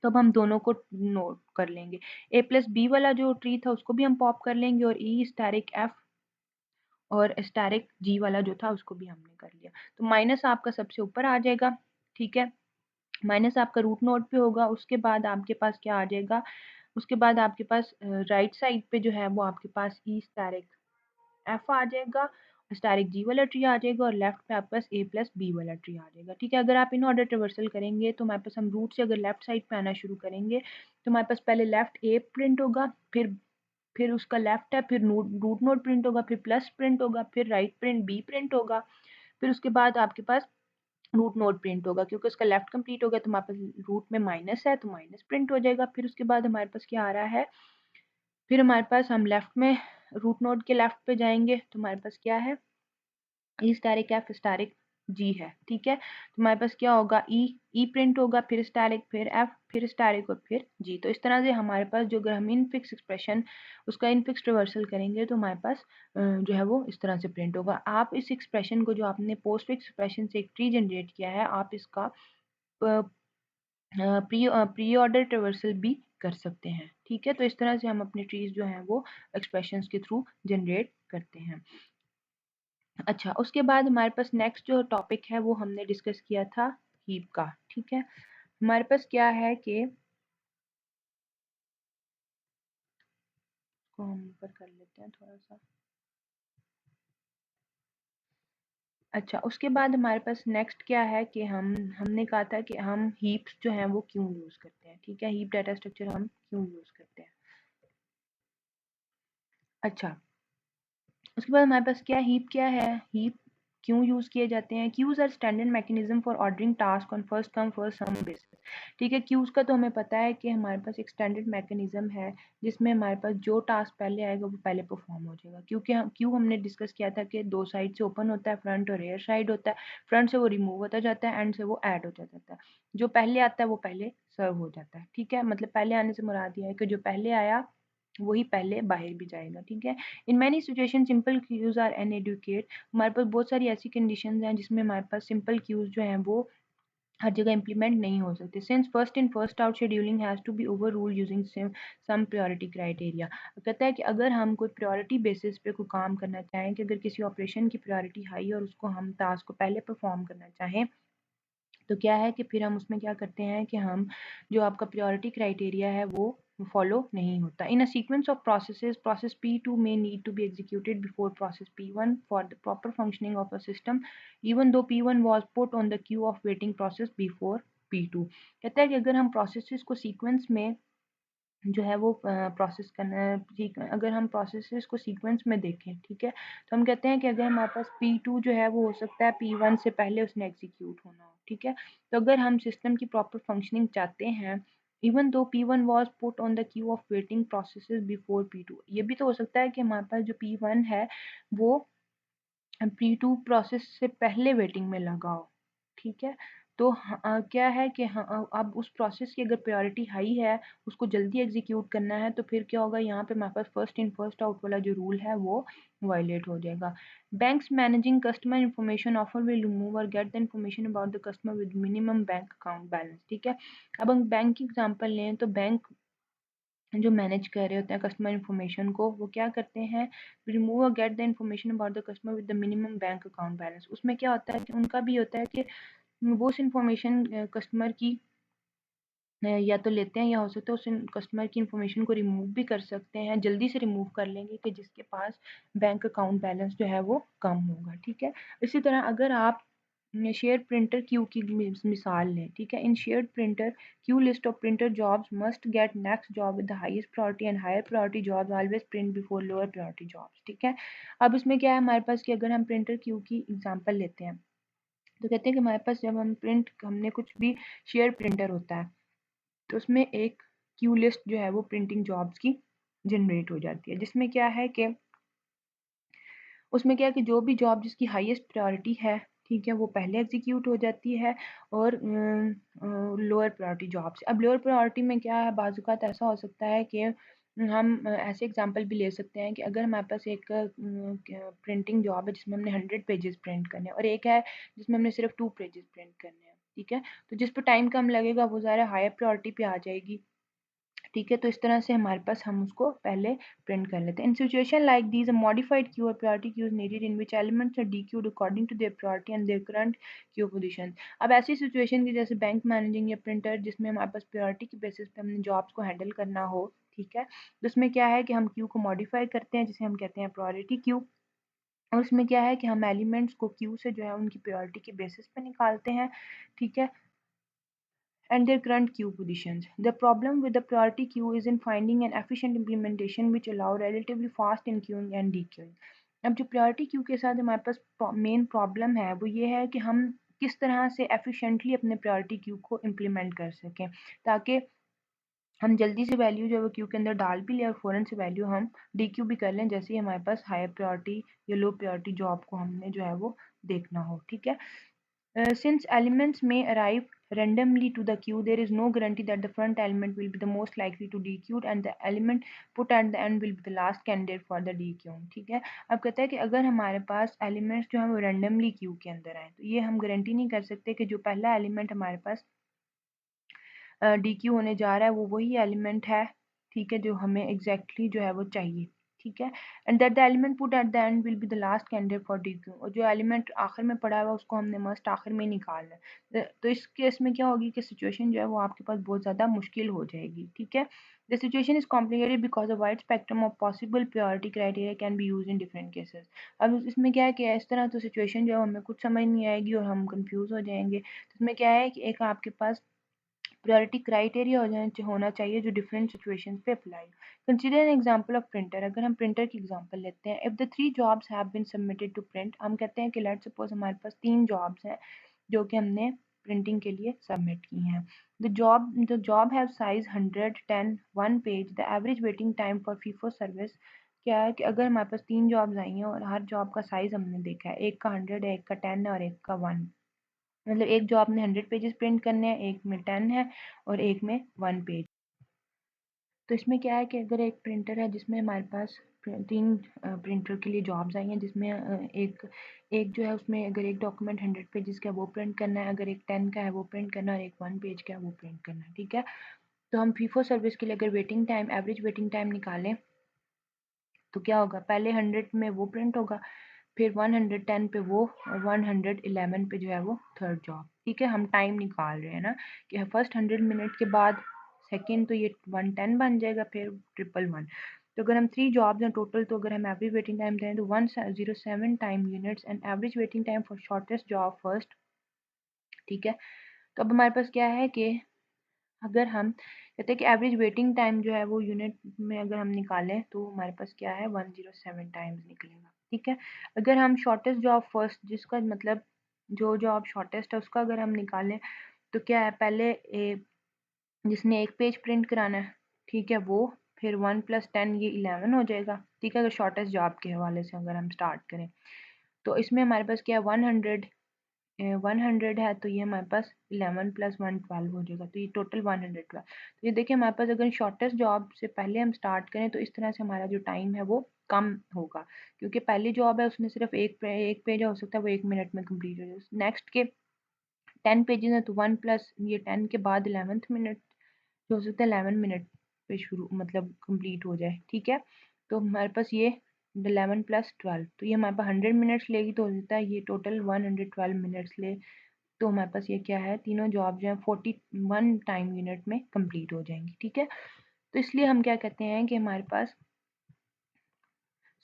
तो अब हम दोनों को नोट कर लेंगे। A+B वाला जो ट्री था उसको भी हम पॉप कर लेंगे और E स्टैरिक F और स्टैरिक G वाला जो था उसको भी हमने कर लिया। तो माइनस आपका सबसे ऊपर आ जाएगा, ठीक है। माइनस आपका रूट नोड पे होगा, उसके बाद आपके पास क्या आ जाएगा, उसके बाद आपके पास राइट साइड पे जो है वो आपके पास ई स्टैरिक एफ आ जाएगा, स्टैरिक जी वाला ट्री आ जाएगा और लेफ्ट पे आपके पास ए प्लस बी वाला ट्री आ जाएगा, ठीक है। अगर आप इन ऑर्डर रिवर्सल करेंगे तो हमारे पास, हम रूट से अगर लेफ्ट साइड पे आना शुरू करेंगे तो हमारे पास पहले लेफ्ट ए प्रिंट होगा, फिर उसका लेफ्ट है, फिर रूट नोड प्रिंट होगा, फिर प्लस प्रिंट होगा, फिर राइट प्रिंट बी प्रिंट होगा, फिर उसके बाद आपके पास रूट नोड प्रिंट होगा, क्योंकि उसका लेफ्ट कंप्लीट हो गया तो हमारे पास रूट में माइनस है तो माइनस प्रिंट हो जाएगा। फिर उसके बाद हमारे पास क्या आ रहा है, फिर हमारे पास, हम लेफ्ट में रूट नोड के लेफ्ट पे जाएंगे तो हमारे पास क्या है, ई स्टैरिक एफ स्टैरिक जी है, ठीक है। तो हमारे पास क्या होगा, ई प्रिंट होगा, फिर स्टैरिक, फिर एफ, फिर स्टैरिक और फिर जी। तो इस तरह से हमारे पास जो, अगर हम इन फिक्स एक्सप्रेशन उसका इन फिक्स रिवर्सल करेंगे तो हमारे पास जो है वो इस तरह से प्रिंट होगा। आप इस एक्सप्रेशन को, जो आपने पोस्ट फिक्स एक्सप्रेशन से एक ट्री जनरेट किया है, आप इसका प्री ऑर्डर रिवर्सल भी कर सकते हैं, ठीक है। तो इस तरह से हम अपने ट्रीज जो हैं वो एक्सप्रेशंस के थ्रू जनरेट करते हैं। अच्छा, उसके बाद हमारे पास नेक्स्ट जो टॉपिक है वो हमने डिस्कस किया था हीप का, ठीक है। हमारे पास क्या है कि, को हम ऊपर कर लेते हैं थोड़ा सा। अच्छा, उसके बाद हमारे पास नेक्स्ट क्या है कि हमने कहा था कि हम हीप्स जो हैं वो क्यों यूज करते हैं, ठीक है। हीप डाटा स्ट्रक्चर हम क्यों यूज करते हैं। अच्छा, उसके बाद हमारे पास क्या, हीप क्या है, हीप क्यों यूज किए जाते हैं। Queues are standard mechanism for ordering task on first come first serve basis, ठीक है। क्यूज का तो हमें पता है कि हमारे पास एक स्टैंडर्ड मैकेनिज्म है जिसमें हमारे पास जो टास्क पहले आएगा वो पहले परफॉर्म हो जाएगा, क्योंकि हम क्यू हमने डिस्कस किया था कि दो साइड से ओपन होता है, फ्रंट और रेयर साइड होता है। फ्रंट से वो रिमूव होता जाता है, एंड से वो ऐड होता जाता है। जो पहले आता है वो पहले सर्व हो जाता है, ठीक है। मतलब पहले आने से मुराद ये है कि जो पहले आया वही पहले बाहर भी जाएगा, ठीक है। In many situation simple queues are inadequate, हमारे पास बहुत सारी ऐसी कंडीशंस हैं जिसमें हमारे पास सिंपल क्यूज जो हैं वो हर जगह इंप्लीमेंट नहीं हो सकते। Since first in first out scheduling has to be overrule using some priority criteria, कहता है कि अगर हम कोई प्रायोरिटी बेसिस पे कोई काम करना चाहें, कि अगर किसी ऑपरेशन की प्रायोरिटी हाई है और उसको हम टास्क को पहले परफॉर्म करना चाहें, तो क्या है कि फिर हम उसमें क्या करते हैं कि हम, जो आपका प्रायोरिटी क्राइटेरिया है वो फॉलो नहीं होता। In a sequence of processes, process P2 may need to be executed before process P1 for the proper functioning of a system, even though P1 was put on the queue of waiting process before P2। कहता है कि अगर हम processes को sequence में जो है वो प्रोसेस करना है, ठीक, अगर हम प्रोसेसेस को सीक्वेंस में देखें, ठीक है, तो हम कहते हैं कि अगर हमारे पास P2 जो है वो हो सकता है P1 से पहले उसने एग्जीक्यूट होना हो, ठीक है। तो अगर हम सिस्टम की प्रॉपर फंक्शनिंग चाहते हैं, even though P1 was put on the Q of waiting processes before P2, ये भी तो हो सकता है कि हमारे पास जो P1 है वो P2 प्रोसेस से पहले वेटिंग में लगा हो, ठीक है। तो क्या है कि अब उस प्रोसेस की अगर प्रायोरिटी हाई है, उसको जल्दी एग्जीक्यूट करना है, तो फिर क्या होगा, यहाँ पे हमारे पास फर्स्ट इन फर्स्ट आउट वाला जो रूल है वो वायलेट हो जाएगा। बैंक्स मैनेजिंग कस्टमर इन्फॉर्मेशन ऑफर will remove or get the information about the customer with minimum bank account balance, ठीक है। अब हम बैंक की एग्जांपल लें तो बैंक जो मैनेज कर रहे होते हैं कस्टमर इन्फॉर्मेशन को, वो क्या करते हैं, remove or get the information about the customer with the minimum bank account balance. उसमें क्या होता है कि उनका भी होता है कि वो उस इन्फॉर्मेशन कस्टमर की या तो लेते हैं, या हो सकता है उस कस्टमर की इन्फॉर्मेशन को रिमूव भी कर सकते हैं, जल्दी से रिमूव कर लेंगे कि जिसके पास बैंक अकाउंट बैलेंस जो है वो कम होगा, ठीक है। इसी तरह अगर आप शेयर प्रिंटर क्यू की मिसाल लें, ठीक है। In shared printer queue list of printer jobs must get next job with the highest priority and higher priority jobs always print before lower priority jobs, ठीक है। अब इसमें क्या है हमारे पास कि अगर हम प्रिंटर क्यू की एग्जांपल लेते हैं, तो कहते हैं कि हमारे पास जब हमने कुछ भी शेयर प्रिंटर होता है तो उसमें एक क्यू लिस्ट जो है वो प्रिंटिंग जॉब्स की जनरेट हो जाती है, जिसमें क्या है कि उसमें क्या है कि जो भी जॉब जिसकी हाईएस्ट प्रायोरिटी है, ठीक है, वो पहले एग्जीक्यूट हो जाती है और लोअर प्रायोरिटी जॉब से। अब लोअर प्रायोरिटी में क्या है, बाज़ औक़ात ऐसा हो सकता है कि हम ऐसे एग्जांपल भी ले सकते हैं कि अगर हमारे पास एक प्रिंटिंग जॉब है जिसमें हमने 100 पेजेस प्रिंट करने हैं और एक है जिसमें हमने सिर्फ 2 पेजेस प्रिंट करने हैं, ठीक है। तो जिस पे टाइम कम लगेगा वो ज़्यादा हायर प्रायोरिटी पे आ जाएगी, ठीक है। तो इस तरह से हमारे पास हम उसको पहले प्रिंट कर लेते हैं। In situation like these a modified queue or priority queue is needed in which elements are dequeued according to their priority and their current queue position. अब ऐसी सिचुएशन की जैसे बैंक मैनेजिंग या प्रिंटर जिसमें हमारे पास प्रायोरिटी के basis पे हमने जॉब्स को हैंडल करना हो, ठीक है। तो उसमें क्या है कि हम क्यू को मॉडिफाई करते हैं जिसे हम कहते हैं प्रायोरिटी क्यू, और उसमें क्या है कि हम एलिमेंट्स को क्यू से जो है उनकी प्रायोरिटी के बेसिस पे निकालते हैं, ठीक है, and their current queue positions. The problem with the priority queue is in finding an efficient implementation which allow relatively fast enqueuing and dequeuing. अब जो प्रायोरिटी क्यू के साथ हमारे पास मेन प्रॉब्लम है वो ये है कि हम किस तरह से एफिशिएंटली अपने प्रायोरिटी क्यू को इम्प्लीमेंट कर सकें ताकि हम जल्दी से वैल्यू जो है वो क्यू के अंदर डाल भी लें और फ़ौरन से वैल्यू हम डी क्यू भी कर लें जैसे ही हमारे पास हायर प्रायोरिटी या लो प्रायोरिटी जॉब को हमने जो है वो देखना हो, ठीक है। Since elements may arrive randomly to the queue, there is no guarantee that the front element will be the most likely to dequeued and the element put at the end will be the last candidate for the dequeuing, ठीक है। अब कहता है कि अगर हमारे पास elements जो है वो रैंडमली क्यू के अंदर आए तो ये हम गारंटी नहीं कर सकते कि जो पहला एलिमेंट हमारे पास डी क्यू होने जा रहा है वो वही एलिमेंट है, ठीक है, जो हमें एग्जैक्टली जो है वो चाहिए, ठीक है। And that the element put at the end will be the last candidate for D Q, और जो एलिमेंट आखिर में पड़ा हुआ है उसको हमने मस्ट आखिर में निकालना है। तो इस केस में क्या होगी कि सिचुएशन जो है वो आपके पास बहुत ज़्यादा मुश्किल हो जाएगी, ठीक है। The situation is complicated because a wide spectrum of possible priority criteria can be use in different cases. अब इसमें क्या है कि इस तरह तो सिचुएशन जो है हमें कुछ समझ नहीं आएगी और हम कंफ्यूज हो जाएंगे। तो इसमें क्या है कि एक आपके पास प्रायोरिटी क्राइटेरिया होना चाहिए जो डिफरेंट सिचुएशंस पे apply. Consider an example of printer, अगर हम प्रिंटर की एग्जांपल लेते हैं। If the 3 jobs have been submitted to print, हम कहते हैं कि लेट्स सपोज हमारे पास 3 जॉब्स हैं जो कि हमने प्रिंटिंग के लिए सबमिट की हैं। The job have size 100, 10, 1 page. The average waiting time for FIFO service, क्या है कि अगर हमारे पास 3 जॉब्स आई हैं और हर जॉब का साइज हमने देखा है, एक का 100 है, एक का 10 है और एक का 1, मतलब एक जॉब में 100 पेजेस प्रिंट करने हैं, एक में 10 है और एक में 1 पेज। तो इसमें क्या है कि अगर एक प्रिंटर है जिसमें हमारे पास 3 प्रिंटर के लिए जॉब्स आई हैं जिसमें एक एक जो है उसमें अगर एक डॉक्यूमेंट 100 पेजेस का है वो प्रिंट करना है, अगर एक 10 का है वो प्रिंट करना है और एक 1 पेज का है वो प्रिंट करना है, ठीक है। तो हम फीफो सर्विस के लिए अगर waiting time average waiting time निकालें तो क्या होगा, पहले 100 में वो प्रिंट होगा, फिर 110 पे वो और 111 पे जो है वो थर्ड जॉब, ठीक है। हम टाइम निकाल रहे हैं ना कि फर्स्ट 100 मिनट के बाद सेकंड, तो ये 110 बन जाएगा, फिर 111। तो अगर हम 3 जॉब्स हैं टोटल, तो अगर हम एवरेज वेटिंग टाइम दें तो 107 time units and average waiting time for shortest job first, ठीक है। तो अब हमारे पास क्या है कि अगर हम कहते हैं कि एवरेज वेटिंग टाइम जो है वो यूनिट में अगर हम निकालें तो हमारे पास क्या है 107 टाइम्स निकलेगा, ठीक है। अगर हम शॉर्टेस्ट जॉब फर्स्ट, जिसका मतलब जो जॉब शॉर्टेस्ट है उसका अगर हम निकालें तो क्या है, पहले जिसने एक पेज प्रिंट कराना है, ठीक है, वो, फिर 1 + 10 ये 11 हो जाएगा, ठीक है। अगर शॉर्टेस्ट जॉब के हवाले से अगर हम स्टार्ट करें तो इसमें हमारे पास क्या है 100 है, तो ये हमारे पास 11 + 1 12 हो जाएगा, तो ये टोटल 112। तो ये देखिए हमारे पास अगर शॉर्टेस्ट जॉब से पहले हम स्टार्ट करें तो इस तरह से हमारा जो टाइम है वो कम होगा, क्योंकि पहली जॉब है उसने सिर्फ एक पेज हो सकता है वो 1 मिनट में कंप्लीट हो जाए। नेक्स्ट के 10 पेजेस हैं तो 1 प्लस ये 10 के बाद 11th मिनट जो हो सकता है 11 मिनट पे शुरू मतलब कंप्लीट हो जाए, ठीक है। तो हमारे पास ये 11 + 12, तो ये हमारे पास 100 मिनट्स लेगी, तो हो सकता है ये टोटल 112 मिनट्स ले। तो हमारे पास ये क्या है, तीनों जॉब जो है 41 टाइम यूनिट में कंप्लीट हो जाएंगी, ठीक है। तो इसलिए हम क्या कहते हैं कि हमारे पास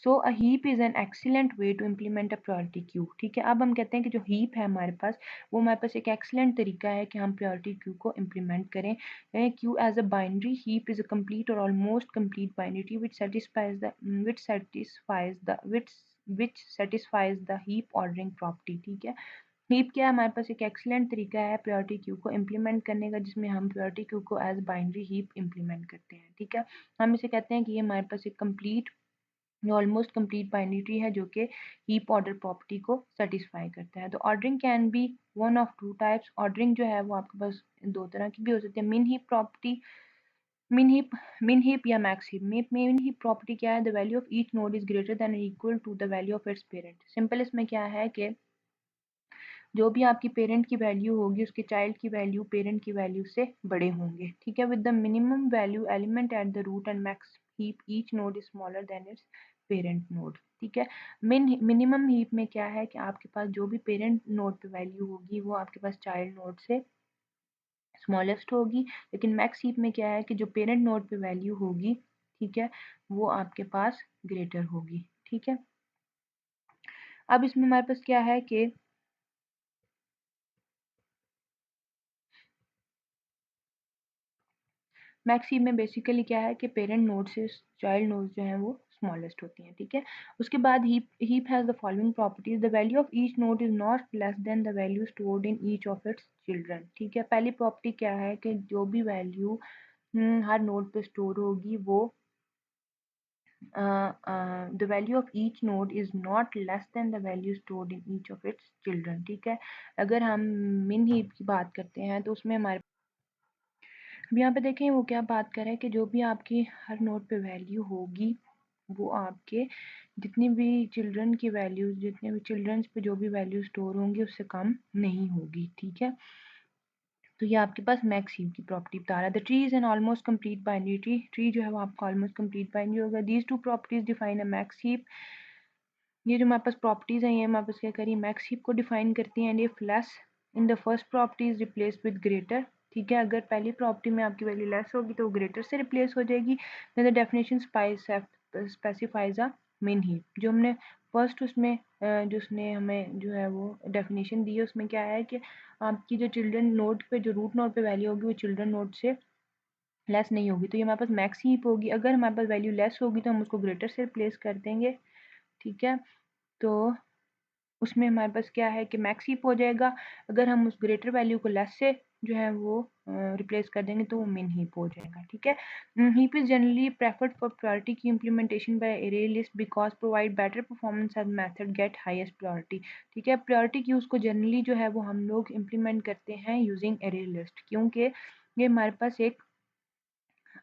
so a heap is an excellent way to implement a priority queue, ठीक है। अब हम कहते हैं कि जो हीप है हमारे पास वो हमारे पास एक एक्सीलेंट तरीका है कि हम प्रायोरिटी क्यू को इम्प्लीमेंट करें। Queue as a binary heap is a complete or almost complete binary which satisfies the heap ordering property, ठीक है। हीप क्या है, हमारे पास एक एक्सीलेंट तरीका है प्रायोरिटी क्यू को इम्प्लीमेंट करने का जिसमें हम प्रायोरिटी क्यू को एज बाइनरी हीप इम्प्लीमेंट करते हैं, ठीक है। हम इसे कहते हैं कि ये हमारे पास एक complete almost complete binary tree है जो कि हीप ऑर्डर प्रॉपर्टी को सेटिस्फाई करता है। तो ordering can be one of two types, ordering जो है वो आपके पास दो तरह की भी हो सकती है, min heap property, min heap या max heap. Min heap property क्या है, the value of each node is greater than equal to the value of its parent. Simple इसमें क्या है कि जो भी आपकी पेरेंट की वैल्यू होगी उसके चाइल्ड की वैल्यू पेरेंट की वैल्यू से बड़े होंगे, ठीक है। With the minimum value element at the root and max heap each node is smaller than its parent node, ठीक है। मिनिमम हीप में क्या है कि आपके पास जो भी पेरेंट नोड पे वैल्यू होगी वो आपके पास चाइल्ड नोड से स्मॉलेस्ट होगी, लेकिन मैक्स हीप में क्या है कि जो पेरेंट नोड पे वैल्यू होगी, ठीक है, वो आपके पास ग्रेटर होगी, ठीक है। अब इसमें हमारे पास क्या है कि मैक्स हीप में बेसिकली क्या है कि पेरेंट नोड से चाइल्ड नोड जो है वो स्मॉलेस्ट होती हैं, ठीक है। उसके बाद heap has the following properties, the value of each node is not less than the value stored in each of its children, ठीक है। पहली प्रॉपर्टी क्या है कि जो भी वैल्यू हर नोड पे स्टोर होगी वो the value of each node is not less than the value stored in each of its children, ठीक है। अगर हम मिन हीप की बात करते हैं तो उसमें हमारे अब यहाँ पे देखें वो क्या बात कर रहा है कि जो भी आपकी हर नोड पे वैल्यू होगी वो आपके जितनी भी चिल्ड्रन की वैल्यू जितने भी चिल्ड्रंस पे जो भी वैल्यू स्टोर होंगी उससे कम नहीं होगी, ठीक है। तो ये आपके पास मैक्स हीप की प्रॉपर्टी बता रहा है। The tree is an almost complete binary tree, tree जो है वो आपका ऑलमोस्ट कंप्लीट बाइनरी होगा। These two properties define a max heap, ये जो हमारे पास प्रॉपर्टीज हैं ये हमारे पास क्या करिए मैक्स हीप को डिफाइन करती हैं। If less in the first property is replace with greater, ठीक है। अगर पहली प्रॉपर्टी में आपकी वैल्यू लेस होगी तो वो ग्रेटर से रिप्लेस हो जाएगी। देन द डेफिनेशन स्पेसिफाइज अ मिन हीप, जो हमने फर्स्ट उसमें जो उसने हमें जो है वो डेफिनेशन दी है उसमें क्या है कि आपकी जो चिल्ड्रन नोड पे जो रूट नोड पे वैल्यू होगी वो चिल्ड्रन नोड से लेस नहीं होगी, तो ये हमारे पास मैक्स हीप होगी। अगर हमारे पास वैल्यू लेस होगी तो हम उसको ग्रेटर से रिप्लेस कर देंगे, ठीक है। तो उसमें हमारे पास क्या है कि मैक्स हीप हो जाएगा। अगर हम उस ग्रेटर वैल्यू को लेस से जो है वो रिप्लेस कर देंगे तो वो मिन हीप हो जाएगा, ठीक है। Heap is generally preferred for priority की implementation by array list because provide better performance as method get highest priority, ठीक है। प्रायोरिटी की उसको जनरली जो है वो हम लोग इम्प्लीमेंट करते हैं यूजिंग एरे लिस्ट, क्योंकि ये हमारे पास एक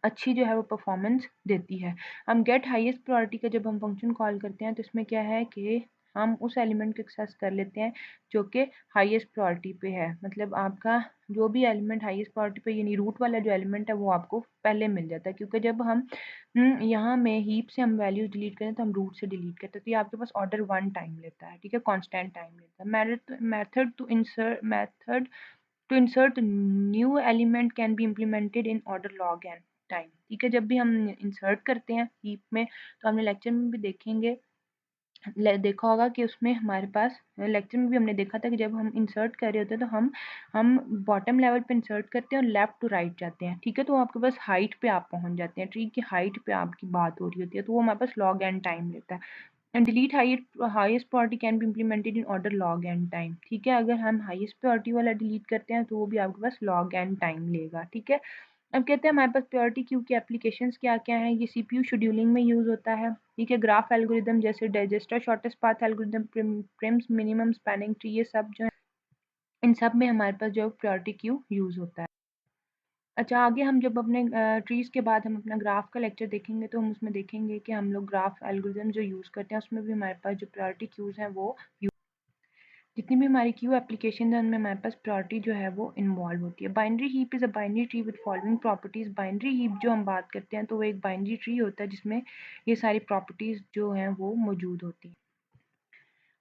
अच्छी जो है वो परफॉर्मेंस देती है। हम गेट हाईएस्ट प्रायोरिटी का जब हम फंक्शन कॉल करते हैं तो इसमें क्या है कि हम उस एलिमेंट को एक्सेस कर लेते हैं जो कि हाईएस्ट प्रायोरिटी पे है, मतलब आपका जो भी एलिमेंट हाईएस्ट प्रायोरिटी पे यानी रूट वाला जो एलिमेंट है वो आपको पहले मिल जाता है, क्योंकि जब हम यहाँ में हीप से हम वैल्यूज डिलीट करें तो हम रूट से डिलीट करते हैं, तो ये आपके पास ऑर्डर 1 टाइम लेता है, ठीक है, कॉन्स्टेंट टाइम लेता है। Method to insert new element can be implemented in order log n time, ठीक है। जब भी हम इंसर्ट करते हैं हीप में तो हमने लेक्चर में भी देखेंगे देखा होगा कि उसमें हमारे पास लेक्चर में भी हमने देखा था कि जब हम इंसर्ट कर रहे होते हैं तो हम बॉटम लेवल पे इंसर्ट करते हैं और लेफ्ट टू राइट जाते हैं, ठीक है। तो आपके पास हाइट पे आप पहुंच जाते हैं, ट्री की हाइट पे आपकी बात हो रही होती है, तो वो हमारे पास लॉग एन टाइम लेता है। And delete highest priority can be implemented in order log n time, ठीक है। अगर हम हाईएस्ट प्रायोरिटी वाला डिलीट करते हैं तो वो भी आपके पास लॉग एन टाइम लेगा, ठीक है। अब कहते हैं हमारे पास प्रायोरिटी क्यू की एप्लीकेशंस क्या क्या हैं। ये सीपीयू शेड्यूलिंग में यूज होता है, ठीक है। ग्राफ एल्गोरिदम जैसे digester shortest path algorithm Prim's minimum spanning tree, ये सब जो है इन सब में हमारे पास जो प्रायोरिटी क्यू यूज होता है। अच्छा, आगे हम जब अपने ट्रीज़ के बाद हम अपना ग्राफ का लेक्चर देखेंगे तो हम उसमें देखेंगे कि हम लोग ग्राफ एल्गोरिदम जो यूज़ करते हैं उसमें भी हमारे पास जो प्रायोरिटी क्यूज़ हैं वो जितनी भी हमारी क्यू एप्लीकेशन है उनमें हमारे पास प्रायोरिटी जो है वो इन्वॉल्व होती है। Binary heap is a binary tree with following properties, binary heap जो हम बात करते हैं तो वो एक बाइनरी ट्री होता है जिसमें ये सारी प्रॉपर्टीज़ जो हैं वो मौजूद होती हैं।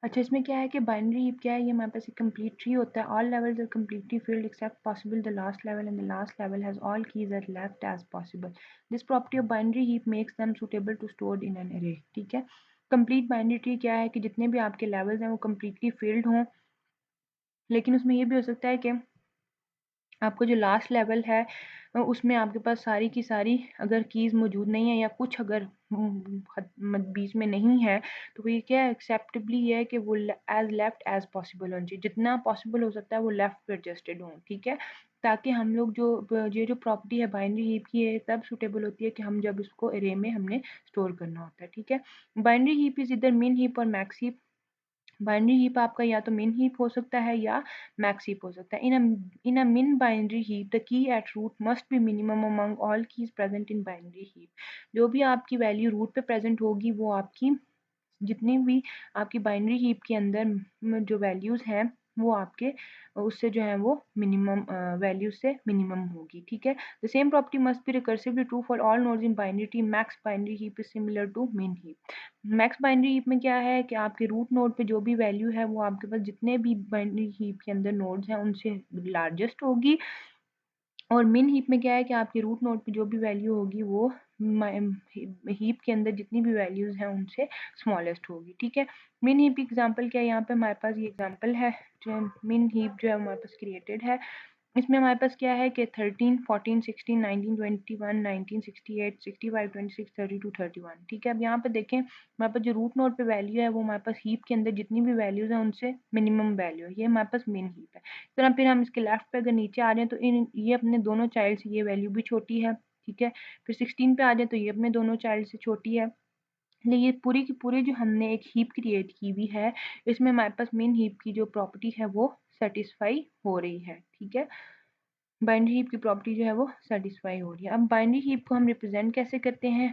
अच्छा, इसमें क्या है कि बाइनरी हीप क्या है, ये हमारे पास एक कंप्लीट ट्री होता है। All levels are completely filled except possible the last level and the last level has all keys at left as possible. This property of binary heap makes them suitable to stored in an array, ठीक है। Complete binary tree क्या है कि जितने भी आपके levels हैं वो कंप्लीटली फिल्ड हों, लेकिन उसमें ये भी हो सकता है कि आपको जो लास्ट लेवल है उसमें आपके पास सारी की सारी अगर कीज़ मौजूद नहीं है या कुछ अगर बीच में नहीं है तो ये क्या एक्सेप्टेबली है कि वो एज लेफ्ट एज पॉसिबल होना चाहिए, जितना पॉसिबल हो सकता है वो लेफ्ट पे एडजस्टेड हो, ठीक है। ताकि हम लोग जो ये जो प्रॉपर्टी है बाइनरी हीप की है तब सुटेबल होती है कि हम जब इसको एरे में हमने स्टोर करना होता है, ठीक है। बाइनरी हीप इज इधर मिन हीप और मैक्स हीप। बाइनरी हीप आपका या तो मिन हीप हो सकता है या मैक्स हीप हो सकता है। In a min binary heap the key at root must be minimum among all keys present in binary heap, जो भी आपकी वैल्यू रूट पे प्रेजेंट होगी वो आपकी जितनी भी आपकी बाइनरी हीप के अंदर जो वैल्यूज़ हैं वो आपके उससे जो है वो मिनिमम वैल्यू से मिनिमम होगी, ठीक है। The same property must be recursively true for all nodes in binary tree. Max binary heap is similar to min heap. Max binary heap में क्या है कि आपके रूट नोड पे जो भी वैल्यू है वो आपके पास जितने भी बाइनरी हीप के अंदर नोड्स हैं उनसे लार्जेस्ट होगी, और मिन हीप में क्या है कि आपके रूट नोड पे जो भी वैल्यू होगी वो हीप के अंदर जितनी भी वैल्यूज हैं उनसे स्मॉलेस्ट होगी, ठीक है। मिन हीप एग्जांपल क्या है, यहाँ पे हमारे पास ये एग्जांपल है जो मिन हीप जो है हमारे पास क्रिएटेड है। इसमें हमारे पास क्या है कि 13, 14, 16, 19, 21, 19, 68, 65, 26, 32, 31, ठीक है। अब यहाँ पे देखें हमारे पास जो रूट नोड पे वैल्यू है वो हमारे पास हीप के अंदर जितनी भी वैल्यूज हैं उनसे मिनिमम वैल्यू है, ये हमारे पास मिन हीप है। इस तरह फिर हम इसके लेफ्ट पे अगर नीचे आ जाए तो इन ये अपने दोनों चाइल्ड से ये वैल्यू भी छोटी है, ठीक है। फिर 16 पे आ जाए तो ये अपने दोनों चाइल्ड से छोटी है। इसलिए ये पूरी की पूरी जो हमने एक हीप क्रिएट की हुई है इसमें हमारे पास मेन हीप की जो प्रॉपर्टी है वो सेटिस्फाई हो रही है, ठीक है। बाइनरी हीप की प्रॉपर्टी जो है वो सेटिस्फाई हो रही है। अब बाइनरी हीप को हम रिप्रेजेंट कैसे करते हैं,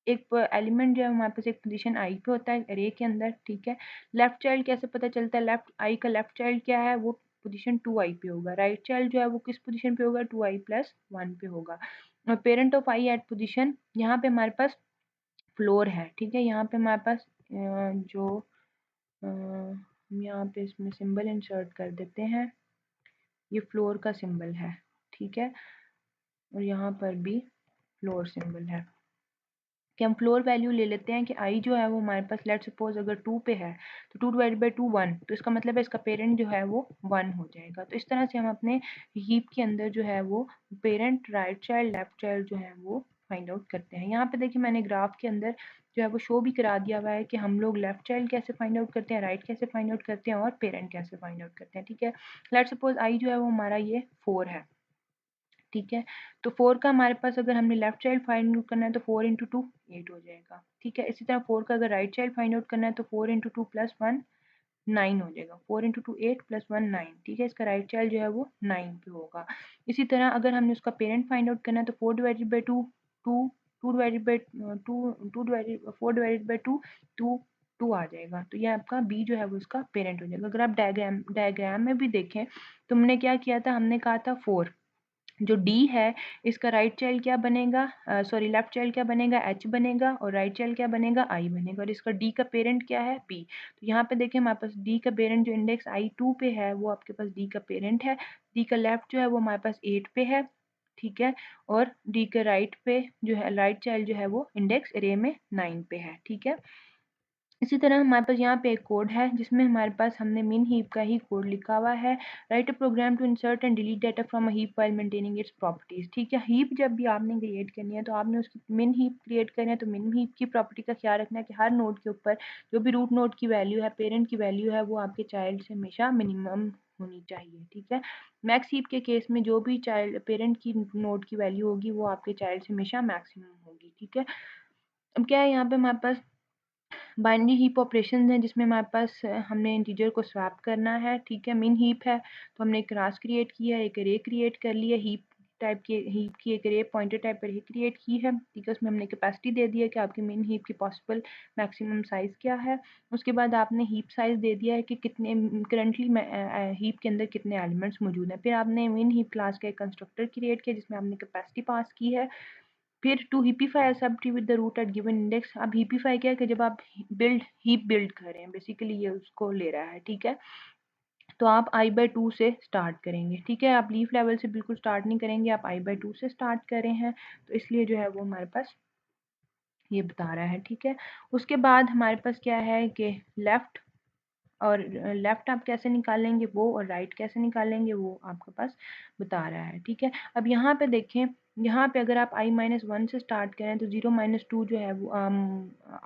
एक एलिमेंट जो है हमारे पास एक पोजीशन आई पे होता है अरे के अंदर, ठीक है। लेफ्ट चाइल्ड कैसे पता चलता है, लेफ्ट आई का लेफ्ट चाइल्ड क्या है वो पोजीशन 2i पे होगा। राइट चाइल्ड जो है वो किस पोजीशन पे होगा, 2i+1 पे होगा। और parent of i at position, यहाँ पे हमारे पास फ्लोर है, ठीक है। यहाँ पे हमारे पास जो हम यहाँ पे इसमें सिंबल इंसर्ट कर देते हैं, ये फ्लोर का सिंबल है, ठीक है। और यहाँ पर भी फ्लोर सिंबल है कि हम फ्लोर वैल्यू ले लेते हैं कि आई जो है वो हमारे पास लेट सपोज अगर 2 पे है तो 2/2 1, तो इसका मतलब है इसका पेरेंट जो है वो 1 हो जाएगा। तो इस तरह से हम अपने हीप के अंदर जो है वो parent, right child, left child जो है वो फाइंड आउट करते हैं। यहाँ पे देखिए मैंने ग्राफ के अंदर जो है वो शो भी करा दिया हुआ है कि हम लोग लेफ्ट चाइल्ड कैसे फाइंड आउट करते हैं, राइट कैसे फाइंड आउट करते हैं और पेरेंट कैसे फाइंड आउट करते हैं, ठीक है। लेट सपोज आई जो है वो हमारा ये 4 है, ठीक है। तो 4 का हमारे पास अगर हमने लेफ्ट चाइल्ड फाइंड आउट करना है तो 4 इंटू 2 8 हो जाएगा, ठीक है। इसी तरह 4 का अगर राइट चाइल्ड फाइंड आउट करना है तो 4 इंटू 2 प्लस 1 9 हो जाएगा। 4 इंटू 2 8 प्लस 1 9, ठीक है। इसका राइट चाइल्ड जो है वो 9 पे होगा। इसी तरह अगर हमने उसका पेरेंट फाइंड आउट करना है तो 4 divided by 2 2, 2 divided by 2 divided 4 divided by 2 2 2 आ जाएगा। तो ये आपका बी जो है वो इसका पेरेंट हो जाएगा। अगर आप डायग्राम में भी देखें तो हमने क्या किया था, हमने कहा था 4, जो डी है इसका राइट चाइल्ड क्या बनेगा, सॉरी लेफ्ट चाइल्ड क्या बनेगा, एच बनेगा, और राइट चाइल्ड क्या बनेगा, आई बनेगा, और इसका डी का पेरेंट क्या है, पी। तो यहाँ पे देखिए हमारे पास डी का पेरेंट जो इंडेक्स I2 पे है वो आपके पास डी का पेरेंट है। डी का लेफ्ट जो है वो हमारे पास 8 पे है, ठीक है। और डी का राइट पे जो है राइट चाइल्ड जो है वो इंडेक्स अरे में 9 पे है, ठीक है। इसी तरह हमारे पास यहाँ पे एक कोड है जिसमें हमारे पास हमने मिन हीप का ही कोड लिखा हुआ है। Write a program to insert and delete data from a heap while maintaining its properties, ठीक है। हीप जब भी आपने क्रिएट करनी है तो आपने उसकी मिन हीप क्रिएट करनी है तो मिन हीप की प्रॉपर्टी का ख्याल रखना है कि हर नोड के ऊपर जो भी रूट नोड की वैल्यू है, पेरेंट की वैल्यू है, वो आपके चाइल्ड से हमेशा मिनिमम होनी चाहिए, ठीक है। मैक्स हीप के केस में जो भी चाइल्ड पेरेंट की नोड की वैल्यू होगी वो आपके चाइल्ड से हमेशा मैक्सिमम होगी, ठीक है। अब क्या है यहाँ पे हमारे पास बाइनरी हीप ऑपरेशन है जिसमें हमारे पास हमने इंटीजर को स्वैप करना है, ठीक है। मिन हीप है तो हमने एक क्लास क्रिएट किया है, एक अरे क्रिएट कर लिया, हीप टाइप की हीप की एक अरे पॉइंटर टाइप अरे क्रिएट की है, ठीक है। उसमें हमने कैपेसिटी दे दिया कि आपकी मिन हीप की पॉसिबल मैक्सिमम साइज़ क्या है। उसके बाद आपने हीप साइज़ दे दिया है कि कितने करंटली हीप के अंदर कितने एलिमेंट्स मौजूद हैं। फिर आपने मिन हीप क्लास का एक कंस्ट्रक्टर क्रिएट किया जिसमें आपने कैपेसिटी पास की है। फिर to heapify subtree with the root at given index. अब हीपीफाई क्या है कि जब आप हीप बिल्ड कर रहे हैं बेसिकली ये उसको ले रहा है, ठीक है। तो आप i/2 से स्टार्ट करेंगे, ठीक है। आप लीफ लेवल से बिल्कुल स्टार्ट नहीं करेंगे, आप i/2 से स्टार्ट कर रहे हैं तो इसलिए जो है वो हमारे पास ये बता रहा है, ठीक है। उसके बाद हमारे पास क्या है कि लेफ्ट और लेफ्ट आप कैसे निकालेंगे वो, और राइट कैसे निकालेंगे वो आपके पास बता रहा है, ठीक है। अब यहाँ पे देखें, यहाँ पे अगर आप i-1 से स्टार्ट करें तो 0-2 जो है वो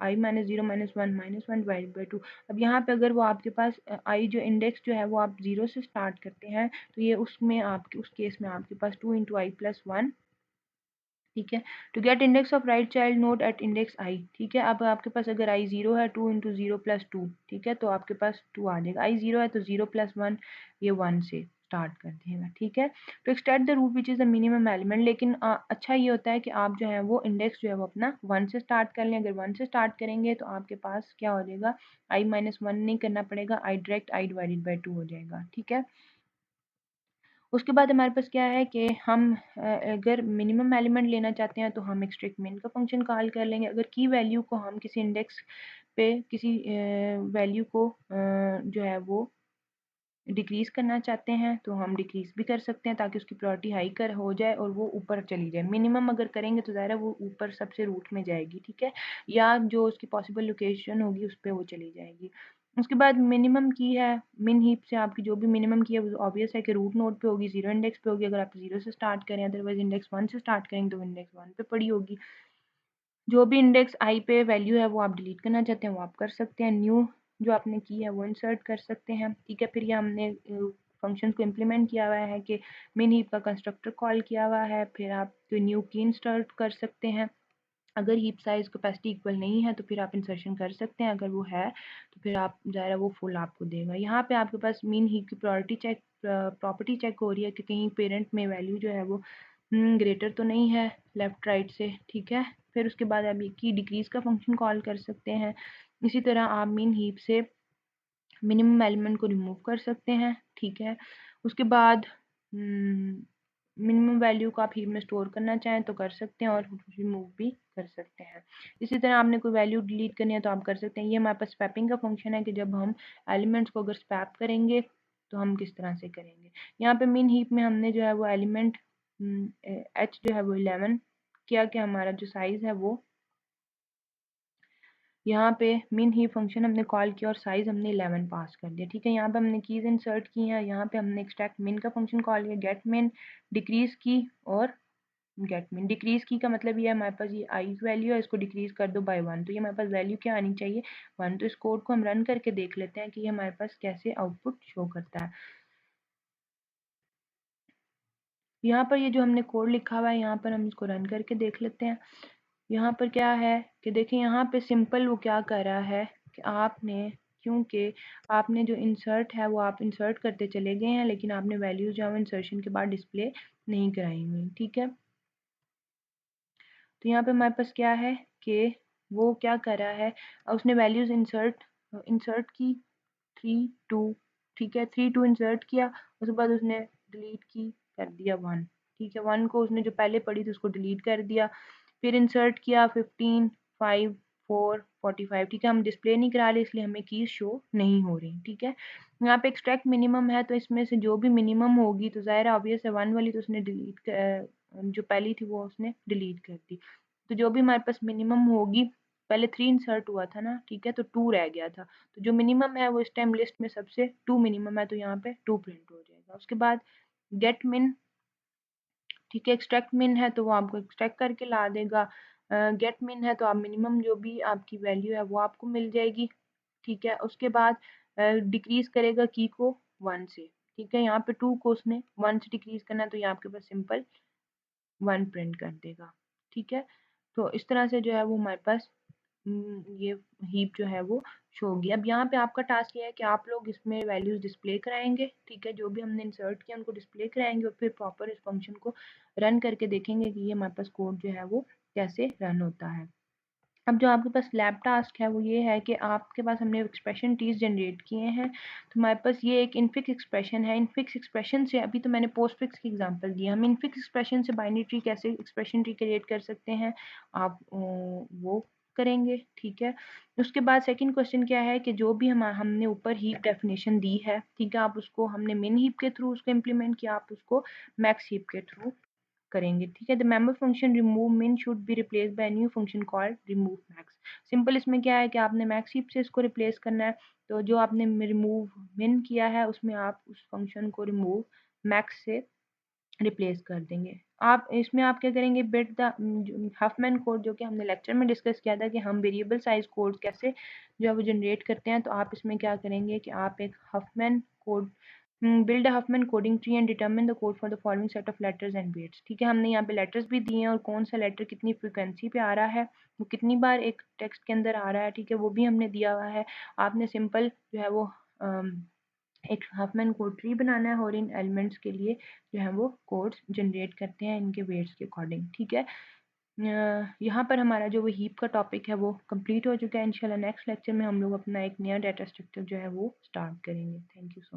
i-0-1 -1 डिवाइड बाई 2। अब यहाँ पे अगर वो आपके पास i जो इंडेक्स जो है वो आप 0 से स्टार्ट करते हैं तो ये उसमें आपके उस केस में आपके पास 2 इंटू i+1, ठीक है। To get index of right child node at index i, ठीक है। अब आपके पास अगर आई 0 है 2 इंटू 0 प्लस 2, ठीक है, तो आपके पास 2 आ जाएगा। आई 0 है तो 0 + 1 ये 1 से, स्टार्ट कर देगा, ठीक है। तो extract the root which is the minimum element, लेकिन अच्छा ये होता है कि आप जो है वो इंडेक्स जो है वो अपना 1 से स्टार्ट कर लें। अगर 1 से स्टार्ट करेंगे तो आपके पास क्या हो जाएगा, i माइनस 1 नहीं करना पड़ेगा, i direct i divided by 2 हो जाएगा, ठीक है। उसके बाद हमारे पास क्या है कि हम अगर मिनिमम एलिमेंट लेना चाहते हैं तो हम एक्सट्रैक्ट मिन का फंक्शन कॉल कर लेंगे। अगर की वैल्यू को हम किसी इंडेक्स पे किसी वैल्यू को जो है वो डिक्रीज़ करना चाहते हैं तो हम डिक्रीज़ भी कर सकते हैं ताकि उसकी प्रायोरिटी हाई कर हो जाए और वो ऊपर चली जाए। मिनिमम अगर करेंगे तो ज़ाहिर है वो ऊपर सबसे रूट में जाएगी, ठीक है, या जो उसकी पॉसिबल लोकेशन होगी उस पे वो चली जाएगी। उसके बाद मिनिमम की है, मिन हीप से आपकी जो भी मिनिमम की है वो ऑब्वियस है कि रूट नोड पे होगी, 0 इंडेक्स पे होगी। अगर आप 0 से स्टार्ट करें, अदरवाइज़ इंडेक्स 1 से स्टार्ट करेंगे तो इंडेक्स 1 पे पड़ी होगी। जो भी इंडेक्स आई पे वैल्यू है वो आप डिलीट करना चाहते हैं वो आप कर सकते हैं। न्यू जो आपने की है वो इंसर्ट कर सकते हैं, ठीक है। फिर ये हमने फंक्शन को इम्प्लीमेंट किया हुआ है कि मिन हीप का कंस्ट्रक्टर कॉल किया हुआ है। फिर आप न्यू की इंसर्ट कर सकते हैं। अगर हीप साइज़ कैपेसिटी इक्वल नहीं है तो फिर आप इंसर्शन कर सकते हैं, अगर वो है तो फिर आप ज़ाहिर है वो फुल आपको देगा। यहाँ पे आपके पास मीन हीप की प्रायोरिटी चेक प्रॉपर्टी चेक हो रही है कि कहीं पेरेंट में वैल्यू जो है वो ग्रेटर तो नहीं है लेफ़्ट राइट से, ठीक है। फिर उसके बाद आप ये की डिक्रीज़ का फंक्शन कॉल कर सकते हैं। इसी तरह आप मीन हीप से मिनिमम एलिमेंट को रिमूव कर सकते हैं, ठीक है। उसके बाद मिनिमम वैल्यू को आप हीप में स्टोर करना चाहें तो कर सकते हैं और रिमूव भी कर सकते हैं। इसी तरह आपने कोई वैल्यू डिलीट करनी है तो आप कर सकते हैं। ये हमारे पास स्वैपिंग का फंक्शन है कि जब हम एलिमेंट्स को अगर स्वैप करेंगे तो हम किस तरह से करेंगे। यहाँ पे मिन हीप में हमने जो है वो एलिमेंट एच जो है वो 11 किया कि हमारा जो साइज़ है वो यहाँ पे मिन हीप फंक्शन हमने कॉल किया और साइज़ हमने 11 पास कर दिया, ठीक है। यहाँ पे हमने कीज़ इंसर्ट की हैं, यहाँ पे हमने एक्सट्रैक्ट मिन का फंक्शन कॉल किया, गेट मिन, डिक्रीज़ की और गेट मिन। डिक्रीज़ की का मतलब ये है हमारे पास ये आई वैल्यू है, इसको डिक्रीज़ कर दो बाय 1, तो ये हमारे पास वैल्यू क्या आनी चाहिए 1। तो इस कोड को हम रन करके देख लेते हैं कि ये हमारे पास कैसे आउटपुट शो करता है। यहाँ पर ये जो हमने कोड लिखा हुआ है यहाँ पर हम इसको रन करके देख लेते हैं। यहाँ पर क्या है कि देखिए यहाँ पे सिंपल वो क्या कर रहा है कि आपने क्योंकि आपने जो इंसर्ट है वो आप इंसर्ट करते चले गए हैं लेकिन आपने वैल्यूज जो है इंसर्शन के बाद डिस्प्ले नहीं कराई हुई, ठीक है। तो यहाँ पे हमारे पास क्या है कि वो क्या कर रहा है, उसने वैल्यूज इंसर्ट इंसर्ट की 3 2, ठीक है, 3 2 इंसर्ट किया, उसके बाद उसने डिलीट की कर दिया 1, ठीक है। 1 को उसने जो पहले पढ़ी थी उसको डिलीट कर दिया। फिर इंसर्ट किया 15 5 4 45, ठीक है। हम डिस्प्ले नहीं करा रहे इसलिए हमें कीज शो नहीं हो रही, ठीक है। यहाँ पे एक्सट्रैक्ट मिनिमम है तो इसमें से जो भी मिनिमम होगी तो ज़ाहिर ऑब्वियस है 1 वाली तो उसने डिलीट जो पहली थी वो उसने डिलीट कर दी। तो जो भी हमारे पास मिनिमम होगी, पहले 3 इंसर्ट हुआ था ना, ठीक है, तो 2 रह गया था। तो जो मिनिमम है वो इस टाइम लिस्ट में सबसे 2 मिनिमम है तो यहाँ पे 2 प्रिंट हो जाएगा। उसके बाद गेट मिन, ठीक है, एक्सट्रैक्ट मिन है तो वो आपको एक्सट्रैक्ट करके ला देगा। गेट मिन है तो आप मिनिमम जो भी आपकी वैल्यू है वो आपको मिल जाएगी, ठीक है। उसके बाद डिक्रीज करेगा की को 1 से, ठीक है। यहाँ पे 2 को उसने 1 से डिक्रीज करना है तो यहाँ आपके पास सिंपल 1 प्रिंट कर देगा, ठीक है। तो इस तरह से जो है वो हमारे पास ये हीप जो है वो शो होगी। अब यहाँ पे आपका टास्क ये है कि आप लोग इसमें वैल्यूज डिस्प्ले कराएंगे, ठीक है, जो भी हमने इंसर्ट किया उनको डिस्प्ले कराएंगे और फिर प्रॉपर इस फंक्शन को रन करके देखेंगे कि ये हमारे पास कोड जो है वो कैसे रन होता है। अब जो आपके पास लैब टास्क है वो ये है कि आपके पास हमने एक्सप्रेशन ट्रीज जनरेट किए हैं, तो हमारे पास ये एक इनफिक्स एक्सप्रेशन है। इनफिक्स एक्सप्रेशन से अभी तो मैंने पोस्टफिक्स की एग्जांपल दी, हम इनफिक्स एक्सप्रेशन से बाइनरी ट्री कैसे एक्सप्रेशन ट्री क्रिएट कर सकते हैं आप वो करेंगे, ठीक है। उसके बाद सेकंड क्वेश्चन क्या है कि जो भी हमने ऊपर हीप डेफिनेशन दी है, ठीक है, आप उसको हमने मिन हीप के थ्रू उसको इम्प्लीमेंट किया, आप उसको मैक्स हीप के थ्रू करेंगे, ठीक है। द मेंबर फंक्शन रिमूव मिन should be replace by new function called remove max. Simple इसमें क्या है कि आपने मैक्स हीप से इसको रिप्लेस करना है, तो जो आपने रिमूव मिन किया है उसमें आप उस फंक्शन को रिमूव मैक्स से रिप्लेस कर देंगे। आप इसमें आप क्या करेंगे, बिट द हफमैन कोड जो कि हमने लेक्चर में डिस्कस किया था कि हम वेरिएबल साइज कोड कैसे जो है वो जनरेट करते हैं, तो आप इसमें क्या करेंगे कि आप एक Huffman code build a Huffman coding tree and determine the code for the following set of letters and weights, ठीक है। हमने यहाँ पे लेटर्स भी दिए हैं और कौन सा लेटर कितनी फ्रिक्वेंसी पे आ रहा है, वो कितनी बार एक टेक्स्ट के अंदर आ रहा है, ठीक है, वो भी हमने दिया हुआ है। आपने सिंपल जो है वो एक हाफमैन कोड ट्री बनाना है और इन एलिमेंट्स के लिए जो है वो कोड्स जनरेट करते हैं इनके वेट्स के अकॉर्डिंग। ठीक है, यहाँ पर हमारा जो वो हीप का टॉपिक है वो कंप्लीट हो चुका है। इंशाल्लाह नेक्स्ट लेक्चर में हम लोग अपना एक नया डाटा स्ट्रक्चर जो है वो स्टार्ट करेंगे। Thank you so much.